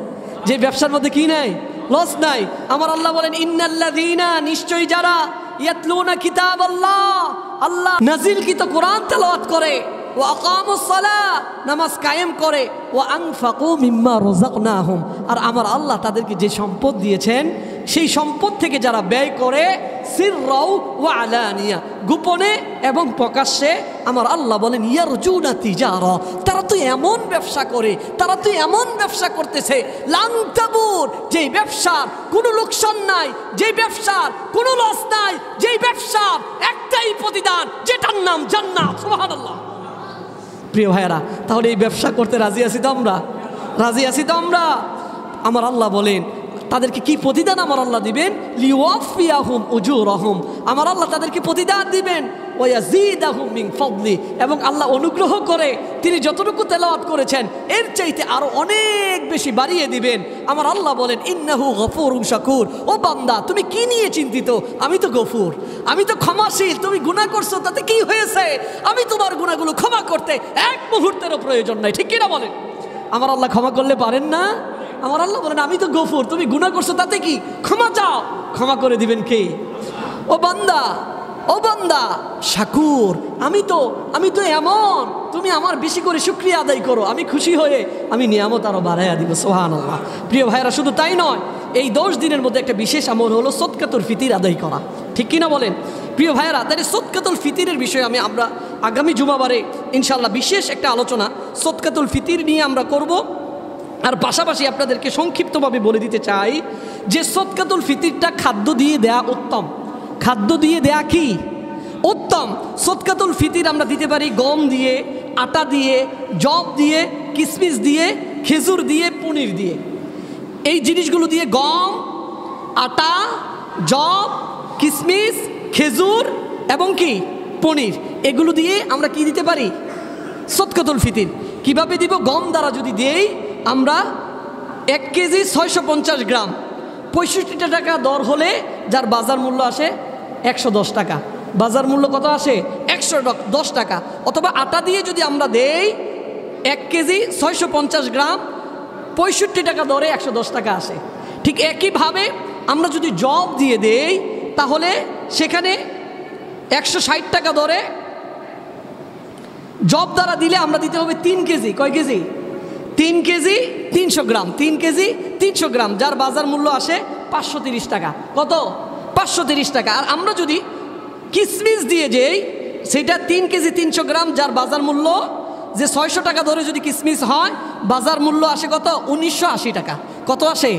যে ব্যবসার মধ্যে কি নাই, লস নাই। আমার আল্লাহ বলেন ইন্নাল্লাযীনা, নিশ্চয়ই যারা ইয়াতলুনা কিতাবাল্লাহ, আল্লাহ নাজিলকৃত কোরআন তেলাওয়াত করে, ওয়া আকামুস সালাহ, নামাজ কায়েম করে, ওয়া আনফাকু মিম্মা রাযাকনাহুম, আর আমার আল্লাহ তাদেরকে যে সম্পদ দিয়েছেন সেই সম্পদ থেকে যারা ব্যয় করে, সিররাও ওয়া আলানিয়া, গোপনে এবং প্রকাশ্যে, আমার আল্লাহ বলেন ইয়ারজুনা তিজারা, তারা তো এমন ব্যবসা করে, তারা তো এমন ব্যবসা করতেছে, লান তাবুর, যেই ব্যবসার কোনো লোকসান নাই, যেই ব্যবসার কোনো লস নাই, যেই ব্যবসার একটাই প্রতিদান, যেটার নাম জান্নাত। সুবহানাল্লাহ। প্রিয় ভাইয়েরা, তাহলে এই ব্যবসা করতে রাজি আছি তো আমরা? রাজি আছি তো আমরা? আমার আল্লাহ বলেন তাদেরকে কি প্রতিদান আমার আল্লাহ দিবেন? লিওয়াফিয়াহুম উজুরহুম, আমার আল্লাহ তাদেরকে প্রতিদান দিবেন, ওয়ায়াজিদাহুম মিন ফাদলি, এবং আল্লাহ অনুগ্রহ করে তিনি যতটুকু তেলাওয়াত করেছেন এর চাইতে আরো অনেক বেশি বাড়িয়ে দিবেন। আমার আল্লাহ বলেন ইন্নাহু গফুরুন শাকুর, ও বান্দা তুমি কি নিয়ে চিন্তিত? আমি তো গফুর, আমি তো ক্ষমাশীল। তুমি গুনাহ করছো তাতে কি হয়েছে? আমি তোমার গুনাহগুলো ক্ষমা করতে এক মুহূর্তেরও প্রয়োজন নাই, ঠিক কিনা বলেন? আমার আল্লাহ ক্ষমা করলে পারেন না? আমার আল্লাহ বলেন আমি তো গফুর, তুমি গুনাহ করছো তাতে কি, ক্ষমা চাও, ক্ষমা করে দিবেন কে? ও বান্দা, ও বান্দা শাকুর, আমি তো এমন, তুমি আমার বেশি করে শুকরিয়া আদায় করো, আমি খুশি হয়ে আমি নিয়ামত আরো বাড়াইয়া দিব। সুবহানাল্লাহ। প্রিয় ভাইরা, শুধু তাই নয়, এই 10 দিনের মধ্যে একটা বিশেষ আমল হলো সদকাতুল ফিতির আদায় করা, ঠিক কিনা বলেন? প্রিয় ভাইরা, তাহলে সদকাতুল ফিতিরের বিষয়ে আমরা আগামী জুমাবারে ইনশাআল্লাহ বিশেষ একটা আলোচনা সদকাতুল ফিতির নিয়ে আমরা করব। আর পাশাপাশি আপনাদেরকে সংক্ষিপ্তভাবে বলে দিতে চাই যে সদকাতুল ফিতিরটা খাদ্য দিয়ে দেয়া উত্তম। খাদ্য দিয়ে দেয়া কি উত্তম? সদকাতুল ফিতির আমরা দিতে পারি গম দিয়ে, আটা দিয়ে, জব দিয়ে, কিশমিশ দিয়ে, খেজুর দিয়ে, পনির দিয়ে। এই জিনিসগুলো দিয়ে, গম, আটা, জব, কিশমিশ, খেজুর এবং কি পনির, এগুলো দিয়ে আমরা কি দিতে পারি? সদকাতুল ফিতির। কিভাবে দিব? গম দ্বারা যদি দেই আমরা 1 কেজি 650 গ্রাম, 65 টাকা দর হলে যার বাজার মূল্য আসে 110 টাকা, বাজার মূল্য কত আসে? 110 টাকা। অথবা আটা দিয়ে যদি আমরা দেই 1 কেজি 650 গ্রাম, 65 টাকা দরে 110 টাকা আসে। ঠিক একইভাবে আমরা যদি জব দিয়ে দেই তাহলে সেখানে 160 টাকা দরে জব দ্বারা দিলে আমরা দিতে হবে 3 কেজি। কয় কেজি? 3 কেজি 300 গ্রাম, 3 কেজি 300 গ্রাম, যার বাজার মূল্য আসে 530 টাকা। কত? 530 টাকা। আর আমরা যদি কিশমিশ দিয়ে যেই সেটা 3 কেজি 300 গ্রাম, যার বাজার মূল্য যে 600 টাকা ধরে যদি কিশমিশ হয়, বাজার মূল্য আসে কত? 1980 টাকা। কত আসে?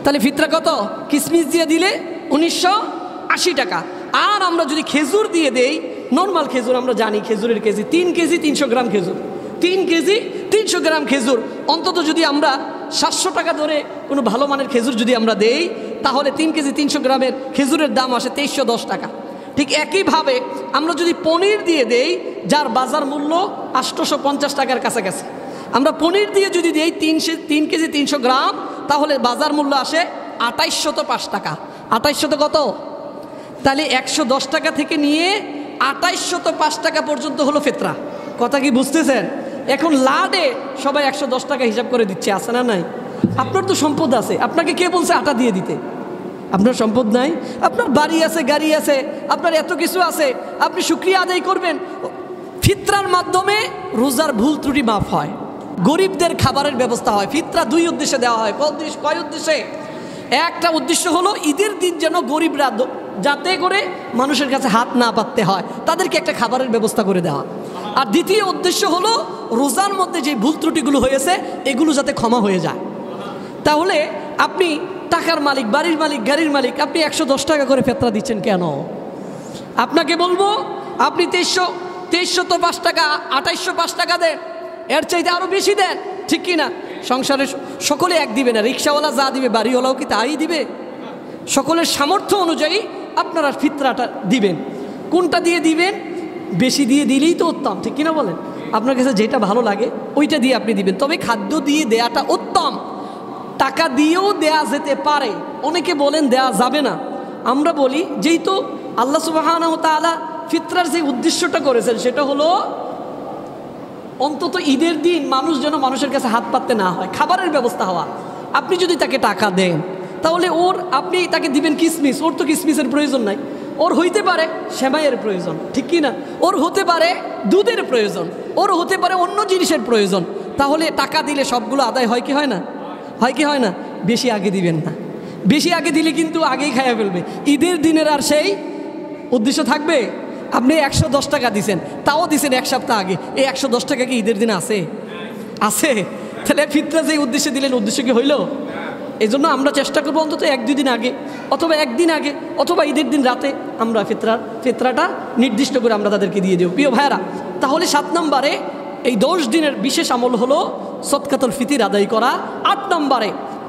তাহলে ফিতরা কত? কিশমিশ দিয়ে দিলে 1980 টাকা। আর আমরা যদি খেজুর দিয়ে দেই, নর্মাল খেজুর আমরা জানি খেজুরের কেজি 3 কেজি 300 গ্রাম খেজুর, 3 কেজি 300 গ্রাম খেজুর, অন্তত যদি আমরা 700 টাকা ধরে কোনো ভালো মানের খেজুর যদি আমরা দেই তাহলে 3 কেজি 300 গ্রামের খেজুরের দাম আসে 2310 টাকা। ঠিক একইভাবে আমরা যদি পনির দিয়ে দেই, যার বাজার মূল্য 850 টাকার কাছাকাছি, আমরা পনির দিয়ে যদি দেই 3 কেজি 300 গ্রাম, তাহলে বাজার মূল্য আসে 2805 টাকা। 2800 কত? তাহলে 110 টাকা থেকে নিয়ে 2805 টাকা পর্যন্ত হলো ফিতরা। কথা কি বুঝতেছেন? এখন লাডে সবাই 110 টাকা হিসাব করে দিচ্ছে, আছে না নাই? আপনার তো সম্পদ আছে, আপনাকে কে বলছে আটা দিয়ে দিতে? আপনার সম্পদ নাই, আপনার বাড়ি আছে, গাড়ি আছে, আপনার এত কিছু আছে, আপনি শুকরিয়া আদায় করবেন। ফিতরার মাধ্যমে রোজার ভুল ত্রুটি মাফ হয়, গরিবদের খাবারের ব্যবস্থা হয়। ফিতরা 2 উদ্দেশ্যে দেওয়া হয়। কয় উদ্দেশ্যে? একটা উদ্দেশ্য হলো ঈদের দিন যেন গরিবরা যাতে করে মানুষের কাছে হাত না পাততে হয়, তাদেরকে একটা খাবারের ব্যবস্থা করে দেওয়া। আর দ্বিতীয় উদ্দেশ্য হলো রোজার মধ্যে যে ভুল ত্রুটিগুলো হয়েছে এগুলো যাতে ক্ষমা হয়ে যায়। তাহলে আপনি টাকার মালিক, বাড়ির মালিক, গাড়ির মালিক, আপনি 110 টাকা করে ফিতরা দিচ্ছেন কেন? আপনাকে বলবো আপনি 2305 টাকা, 2805 টাকা দেন, এর চাইতে আরো বেশি দেন, ঠিক কিনা? সংসারে সকলে এক দিবে না, রিক্সাওয়ালা যা দিবে বাড়িওয়ালাও কি তাই দিবে? সকলের সামর্থ্য অনুযায়ী আপনারা ফিতরাটা দিবেন। কোনটা দিয়ে দিবেন? বেশি দিয়ে দিলেই তো উত্তম, ঠিক কিনা বলেন? আপনার কাছে যেটা ভালো লাগে ওইটা দিয়ে আপনি দিবেন। তবে খাদ্য দিয়ে দেয়াটা উত্তম। টাকা দিয়েও দেয়া যেতে পারে, অনেকে বলেন দেয়া যাবে না। আমরা বলি যেহেতু আল্লাহ সুবহানাহু ওয়া তাআলা ফিতরার যে উদ্দেশ্যটা করেছেন সেটা হলো অন্তত ঈদের দিন মানুষ যেন মানুষের কাছে হাত পাততে না হয়, খাবারের ব্যবস্থা হওয়া। আপনি যদি তাকে টাকা দেন তাহলে আপনি তাকে দিবেন কিসমিস, ওর তো কিসমিসের প্রয়োজন নাই, ওর হইতে পারে সেমাইয়ের প্রয়োজন, ঠিক কি না? ওর হতে পারে দুধের প্রয়োজন, ওর হতে পারে অন্য জিনিসের প্রয়োজন। তাহলে টাকা দিলে সবগুলো আদায় হয় কি হয় না? হয় কি হয় না? বেশি আগে দিবেন না, বেশি আগে দিলে কিন্তু আগেই খাইয়া ফেলবে। ঈদের দিনের আর সেই উদ্দেশ্য থাকবে? আপনি 110 টাকা দিছেন, তাও দিছেন 1 সপ্তাহ আগে, এই 110 টাকা কি ঈদের দিনে আছে? আছে। তাহলে ফিতরা যে উদ্দেশ্যে দিলেন, উদ্দেশ্য কি হইল? এই জন্য আমরা চেষ্টা করবো অন্তত 1-2 দিন আগে, অথবা একদিন আগে, অথবা ঈদের দিন রাতে আমরা ফিতরাটা নির্দিষ্ট করে আমরা তাদেরকে দিয়ে দেব। প্রিয় ভাইয়েরা, তাহলে 7 নম্বরে এই 10 দিনের বিশেষ আমল হলো সদকাতুল ফিতর আদায় করা। 8 নম্বরে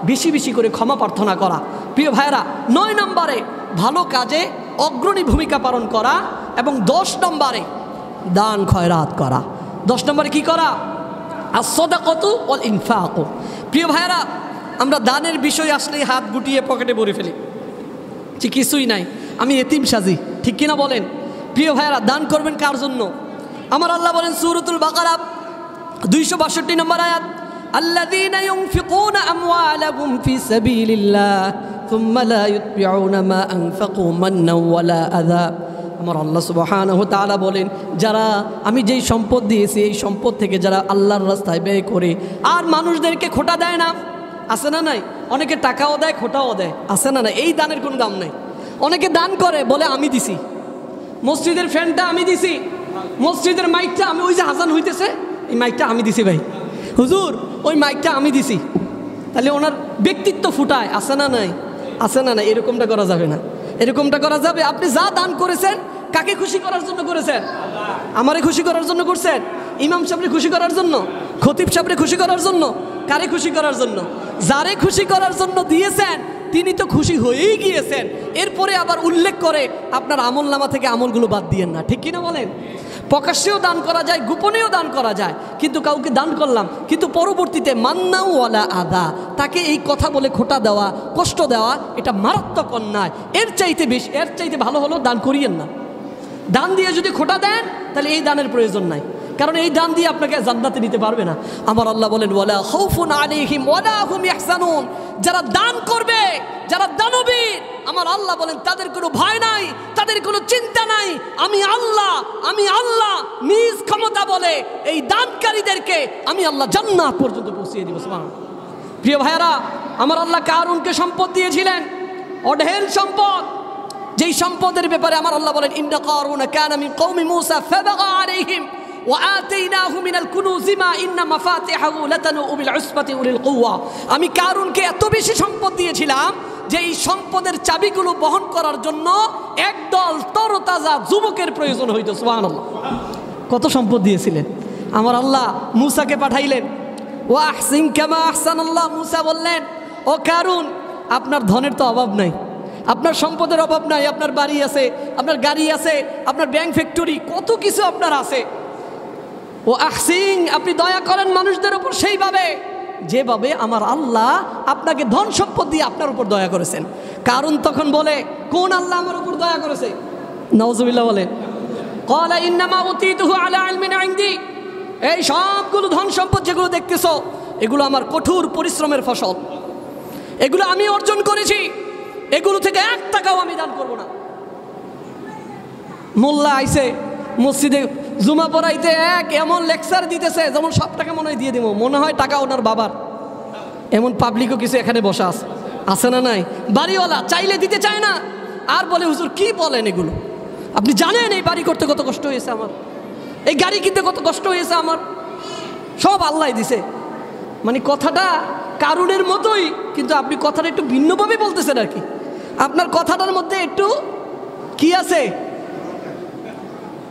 বেশি বেশি করে ক্ষমা প্রার্থনা করা। প্রিয় ভাইয়েরা, 9 নম্বরে ভালো কাজে অগ্রণী ভূমিকা পালন করা, এবং 10 নম্বরে দান খয়রাত করা। 10 নম্বরে কি করা? as-সাদাকাতু ওয়াল ইনফাক। প্রিয় ভাইয়েরা, আমরা দানের বিষয় আসলেই হাত গুটিয়ে পকেটে ভরে ফেলি, যে কিছুই নাই, আমি এতিম সাজি, ঠিক কিনা বলেন? প্রিয় ভাইয়েরা, দান করবেন কার জন্য? আমার আল্লাহ বলেন সূরাতুল বাকারা 262 নম্বর আয়াত, আল্লাযীনা ইউনফিকুনা আমওয়ালাহুম ফি সাবিলিল্লাহ থুম্মা লা ইউতবিউনা মা আনফাকু মান্নাও ওয়ালা আযা। আমার আল্লাহ সুবহানাহু ওয়া তাআলা বলেন, যারা আমি যেই সম্পদ দিয়েছি এই সম্পদ থেকে যারা আল্লাহর রাস্তায় ব্যয় করে আর মানুষদেরকে খোটা দেয় না, আছে না নাই? অনেকে টাকাও দেয়, খোটাও দেয়, আছে না নাই? এই দানের কোনো দাম নাই। অনেকে দান করে বলে আমি দিছি, মসজিদের ফ্যানটা আমি দিছি, মসজিদের মাইকটা আমি, ওই যে আযান হইতেছে এই মাইকটা আমি দিছি ভাই, হুজুর ওই মাইকটা আমি দিছি। তাহলে ওনার ব্যক্তিত্ব ফুটায়, আছে না নাই? আছে না নাই? এরকমটা করা যাবে না, এরকমটা করা যাবে। আপনি যা দান করেছেন কাকে খুশি করার জন্য করেছেন? আমারে খুশি করার জন্য করছেন? ইমাম সাহেবরে খুশি করার জন্য? খতিব সাহেবরে খুশি করার জন্য? কারে খুশি করার জন্য? যারে খুশি করার জন্য দিয়েছেন তিনি তো খুশি হয়েই গিয়েছেন। এরপরে আবার উল্লেখ করে আপনার আমলনামা থেকে আমলগুলো বাদ দিয়েন না, ঠিক কিনা বলেন? প্রকাশ্যেও দান করা যায়, গোপনেও দান করা যায়, কিন্তু কাউকে দান করলাম কিন্তু পরবর্তীতে মান্নাও ওয়ালা আদা, তাকে এই কথা বলে খোটা দেওয়া, কষ্ট দেওয়া, এটা মারাত্মক অন্যায়। এর চাইতে ভালো হলো দান করিয়েন না। দান দিয়ে যদি খোটা দেন তাহলে এই দানের প্রয়োজন নাই, কারণ এই দান দিয়ে আপনাকে জান্নাতে নিতে পারবে না। আমার আল্লাহ বলেন ওয়ালা খাউফুন আলাইহিম ওয়ালা হুম ইয়াহজানুন, যারা দান করবে, যারা দানবীর, আমার আল্লাহ বলেন তাদের কোনো ভয় নাই, তাদের কোনো চিন্তা নাই। আমি আল্লাহ নিজ ক্ষমতা বলে এই দানকারীদেরকে আমি আল্লাহ জান্নাত পর্যন্ত পৌঁছিয়ে দিব। সুবহানাল্লাহ। প্রিয় ভাইয়েরা, আমার আল্লাহ কারুনকে সম্পদ দিয়েছিলেন, অঢেল সম্পদ, যেই সম্পদের ব্যাপারে আমার আল্লাহ বলেন ইন্না কারুনা কানা মিন কওমি মূসা ফাবাগা আলাইহিম وآتيناه من الكنوز ما إن مفاتحه لتنوء بالعصبة أولي القوة। আমি কারুনকে এত বেশি সম্পদ দিয়েছিলাম যে এই সম্পদের চাবিগুলো বহন করার জন্য একদল তরতাজা যুবকের প্রয়োজন হইতো। সুবহানাল্লাহ। কত সম্পদ দিয়েছিলেন আমার আল্লাহ। মূসাকে পাঠাইলেন, ওয়া আহসিন কামা আহসানাল্লাহ। মূসা বললেন, ও কারুন, আপনার ধনের তো অভাব নাই, আপনার সম্পদের অভাব নাই, আপনার বাড়ি আছে, আপনার গাড়ি আছে, আপনার ব্যাংক ফ্যাক্টরি, কত কিছু আপনার আছে। ও আহসিন, আপনি দয়া করেন মানুষদের উপর সেইভাবে যেভাবে আমার আল্লাহ আপনাকে ধন সম্পদ দিয়ে আপনার উপর দয়া করেছেন। কারণ তখন বলে, কোন আল্লাহ আমার উপর দয়া করেছে? নাউজুবিল্লাহ বলে, ক্বালা ইন্নামা উতীতুহু আলা ইলমিন ইনদি। এই সবগুলো ধন সম্পদ যেগুলো দেখতেছো এগুলো আমার কঠোর পরিশ্রমের ফসল, এগুলো আমি অর্জন করেছি, এগুলো থেকে 1 টাকাও আমি দান করব না। মোল্লা আইছে মসজিদে জুমা পড়াইতে, এমন লেকচার দিতেছে যেমন সব টাকা মনে হয় দিয়ে দিব, মনে হয় টাকা ওনার বাবার। এমন পাবলিকও কিছু এখানে বসা আছে না নাই? বাড়িওয়ালা চাইলে দিতে চায় না, আর বলে হুজুর কি বলেন এগুলো, আপনি জানেন এই বাড়ি করতে কত কষ্ট হয়েছে আমার, এই গাড়ি কিনতে কত কষ্ট হয়েছে আমার, সব আল্লাহ দিছে। মানে কথাটা কারুনের মতোই, কিন্তু আপনি কথাটা একটু ভিন্নভাবে বলতেছেন আর কি। আপনার কথাটার মধ্যে একটু কি আছে,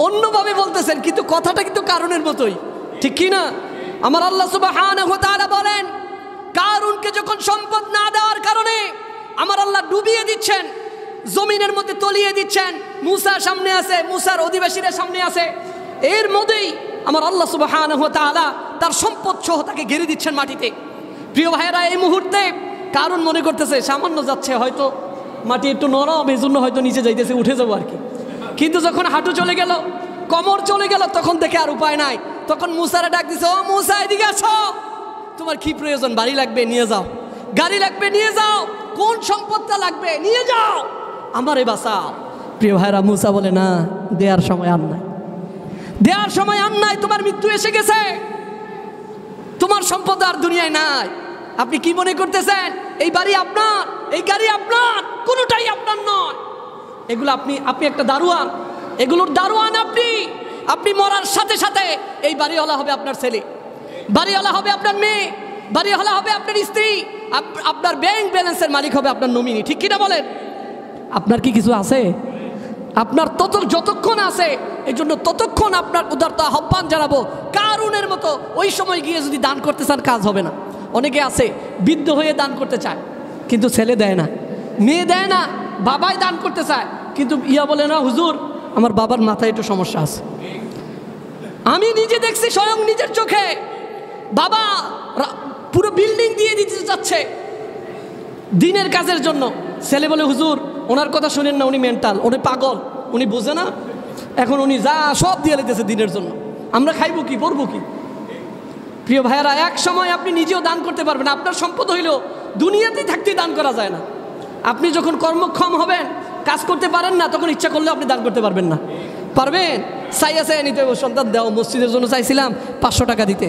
অন্যভাবে বলতেছেন, কিন্তু কথাটা কিন্তু কারুনের মতোই, ঠিক কি না? আমার আল্লাহ সুবহানাহু ওয়া তাআলা বলেন, কারুনকে যখন সম্পদ না দেওয়ার কারণে আমার আল্লাহ ডুবিয়ে দিচ্ছেন, জমিনের মধ্যে তলিয়ে দিচ্ছেন, মূসার সামনে আছে, মূসার অধিবাসীরা সামনে আছে, এর মধ্যেই আমার আল্লাহ সুবহানাহু ওয়া তাআলা তার সম্পদ সহ তাকে ঘিরে দিচ্ছেন মাটিতে। প্রিয় ভাইয়েরা, এই মুহূর্তে কারুন মনে করতেছে সামান্য যাচ্ছে, হয়তো মাটি একটু নরম, এই জন্য হয়তো নিচে যাইতেছে, উঠে যাবো আর কি। কিন্তু যখন হাঁটু চলে গেল, কোমর চলে গেল, তখন দেখে আর উপায় নাই, তখন মুসারে ডাক দিছে, ও মুসা এদিকে আসো, তোমার কি প্রয়োজন? বাড়ি লাগবে নিয়ে যাও, গাড়ি লাগবে নিয়ে যাও, কোন সম্পদটা লাগবে নিয়ে যাও, আমারে বাঁচাও। প্রিয় ভাইরা, মুসা বলে না, দেওয়ার সময় আর নাই, দেওয়ার সময় আর নাই, তোমার মৃত্যু এসে গেছে, তোমার সম্পদ আর দুনিয়ায় নাই। আপনি কি মনে করতেছেন এই বাড়ি আপনার, এই গাড়ি আপনার? কোনোটাই আপনার নয়। এগুলো আপনি একটা দারোয়ান, এগুলোর দারোয়ান আপনি। আপনি মরার সাথে সাথে এই বাড়িওয়ালা হবে আপনার ছেলে, বাড়িওয়ালা হবে আপনার মেয়ে, বাড়িওয়ালা হবে আপনার স্ত্রী, আপনার ব্যাংক ব্যালেন্সের মালিক হবে আপনার নমিনি। ঠিক কিনা বলেন? আপনার কি কিছু আছে? আপনার যতক্ষণ আছে, এই জন্য ততক্ষণ আপনার উদারতা আহ্বান জানাবো। কারুনের মতো ওই সময় গিয়ে যদি দান করতে চান, কাজ হবে না। অনেকে আছে বৃদ্ধ হয়ে দান করতে চায়, কিন্তু ছেলে দেয় না, মেয়ে দেয় না, বাবাই দান করতে চায়, কিন্তু বলে না, হুজুর আমার বাবার মাথায় একটু সমস্যা আছে। আমি নিজে দেখছি স্বয়ং নিজের চোখে, বাবা পুরো বিল্ডিং দিয়ে দিতে যাচ্ছে দিনের কাজের জন্য। ছেলে বলে, হুজুর ওনার কথা শুনেন না, উনি মেন্টাল, উনি পাগল, উনি বুঝে না, এখন উনি যা সব দিয়ে লেতেছে দিনের জন্য, আমরা খাইব কি, পড়বো কি? প্রিয় ভাইয়েরা, এক সময় আপনি নিজেও দান করতে পারবেন। আপনার সম্পদ হইলেও দুনিয়াতেই থাকতেই দান করা যায় না। আপনি যখন কর্মক্ষম হবেন, কাজ করতে পারেন না, তখন ইচ্ছা করলেও আপনি দান করতে পারবেন না। পারবেন? চাইয়া নিতে হবে, সন্তান দেওয়া, মসজিদের জন্য চাইছিলাম 500 টাকা দিতে,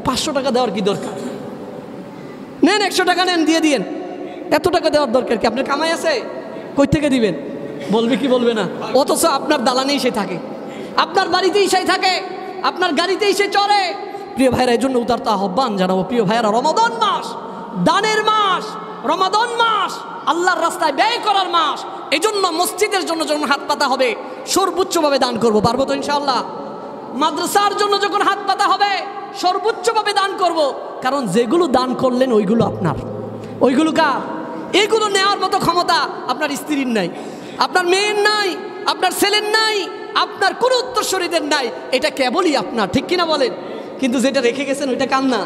500 টাকা দেওয়ার কি দরকার? নেন 100 টাকা নেন, দিয়ে দিয়েন, এত টাকা দেওয়ার দরকার কি? আপনার কামাই আছে, কই থেকে দিবেন? বলবে কি বলবে না? অথচ আপনার দালানেই সে থাকে, আপনার বাড়িতেই সে থাকে, আপনার গাড়িতেই সে চড়ে। প্রিয় ভাইরা, এই জন্য উদারতা আহ্বান জানাবো। প্রিয় ভাইরা, রমাদান মাস দানের মাস, রমাদান মাস আল্লাহর রাস্তায় ব্যয় করার মাস। এই জন্য মসজিদের জন্য যখন হাত পাতা হবে, সর্বোচ্চভাবে দান করব। পারবো তো ইনশাআল্লাহ? মাদ্রাসার জন্য যখন হাত পাতা হবে, সর্বোচ্চভাবে দান করব। কারণ যেগুলো দান করলেন ওইগুলো আপনার, ওইগুলো কার? এগুলো নেওয়ার মতো ক্ষমতা আপনার স্ত্রীর নাই, আপনার মেয়ের নাই, আপনার ছেলের নাই, আপনার কোনো উত্তরসূরিদের নাই। এটা কেবলই আপনার। ঠিক কিনা বলেন? কিন্তু যেটা রেখে গেছেন ওইটা কার না?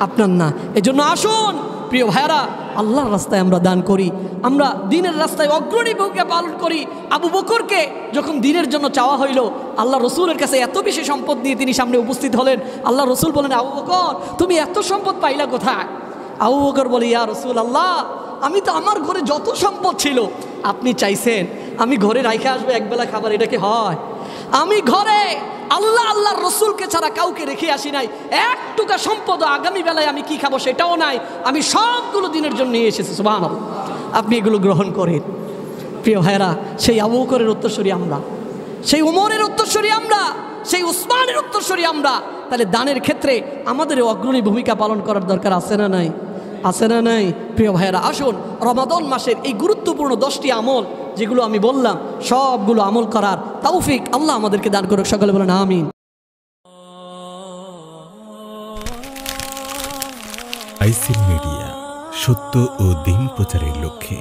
আপনার না। এজন্য আসুন প্রিয় ভাইরা, আল্লাহর রাস্তায় আমরা দান করি, আমরা দিনের রাস্তায় অগ্রণী ভূমিকা পালন করি। আবু বকরকে যখন দিনের জন্য চাওয়া হইল, আল্লাহ রসুলের কাছে এত বেশি সম্পদ নিয়ে তিনি সামনে উপস্থিত হলেন। আল্লাহ রসুল বলেন, আবু বকর তুমি এত সম্পদ পাইলা কোথায়? আবু বকর বলে, ইয়া রসুল আল্লাহ, আমি তো আমার ঘরে যত সম্পদ ছিল, আপনি চাইছেন আমি ঘরে রাইখে আসবো একবেলা খাবার, এটা কি হয়? আমি ঘরে আল্লাহর রসুলকে ছাড়া কাউকে রেখে আসি নাই। এক টুকা সম্পদ আগামী বেলায় আমি কি খাবো সেটাও নাই, আমি সবগুলো দিনের জন্য নিয়ে এসেছি। সুবহানাল্লাহ। আপনি এগুলো গ্রহণ করেন। প্রিয় ভাইরা, সেই আবু বকরের উত্তরসূরি আমরা, সেই উমরের উত্তরসূরি আমরা, সেই উসমানের উত্তরসূরি আমরা। তাহলে দানের ক্ষেত্রে আমাদের অগ্রণী ভূমিকা পালন করার দরকার আছে না নাই? আছে না নাই? প্রিয় ভাইয়েরা, আসুন রমাদান মাসের এই গুরুত্বপূর্ণ 10টি আমল যেগুলো আমি বললাম, সবগুলো আমল করার তৌফিক আল্লাহ আমাদেরকে দান করুক। সকলে বলেন আমিন। আইসিল মিডিয়া, সত্য ও দিন প্রচারের লক্ষ্যে।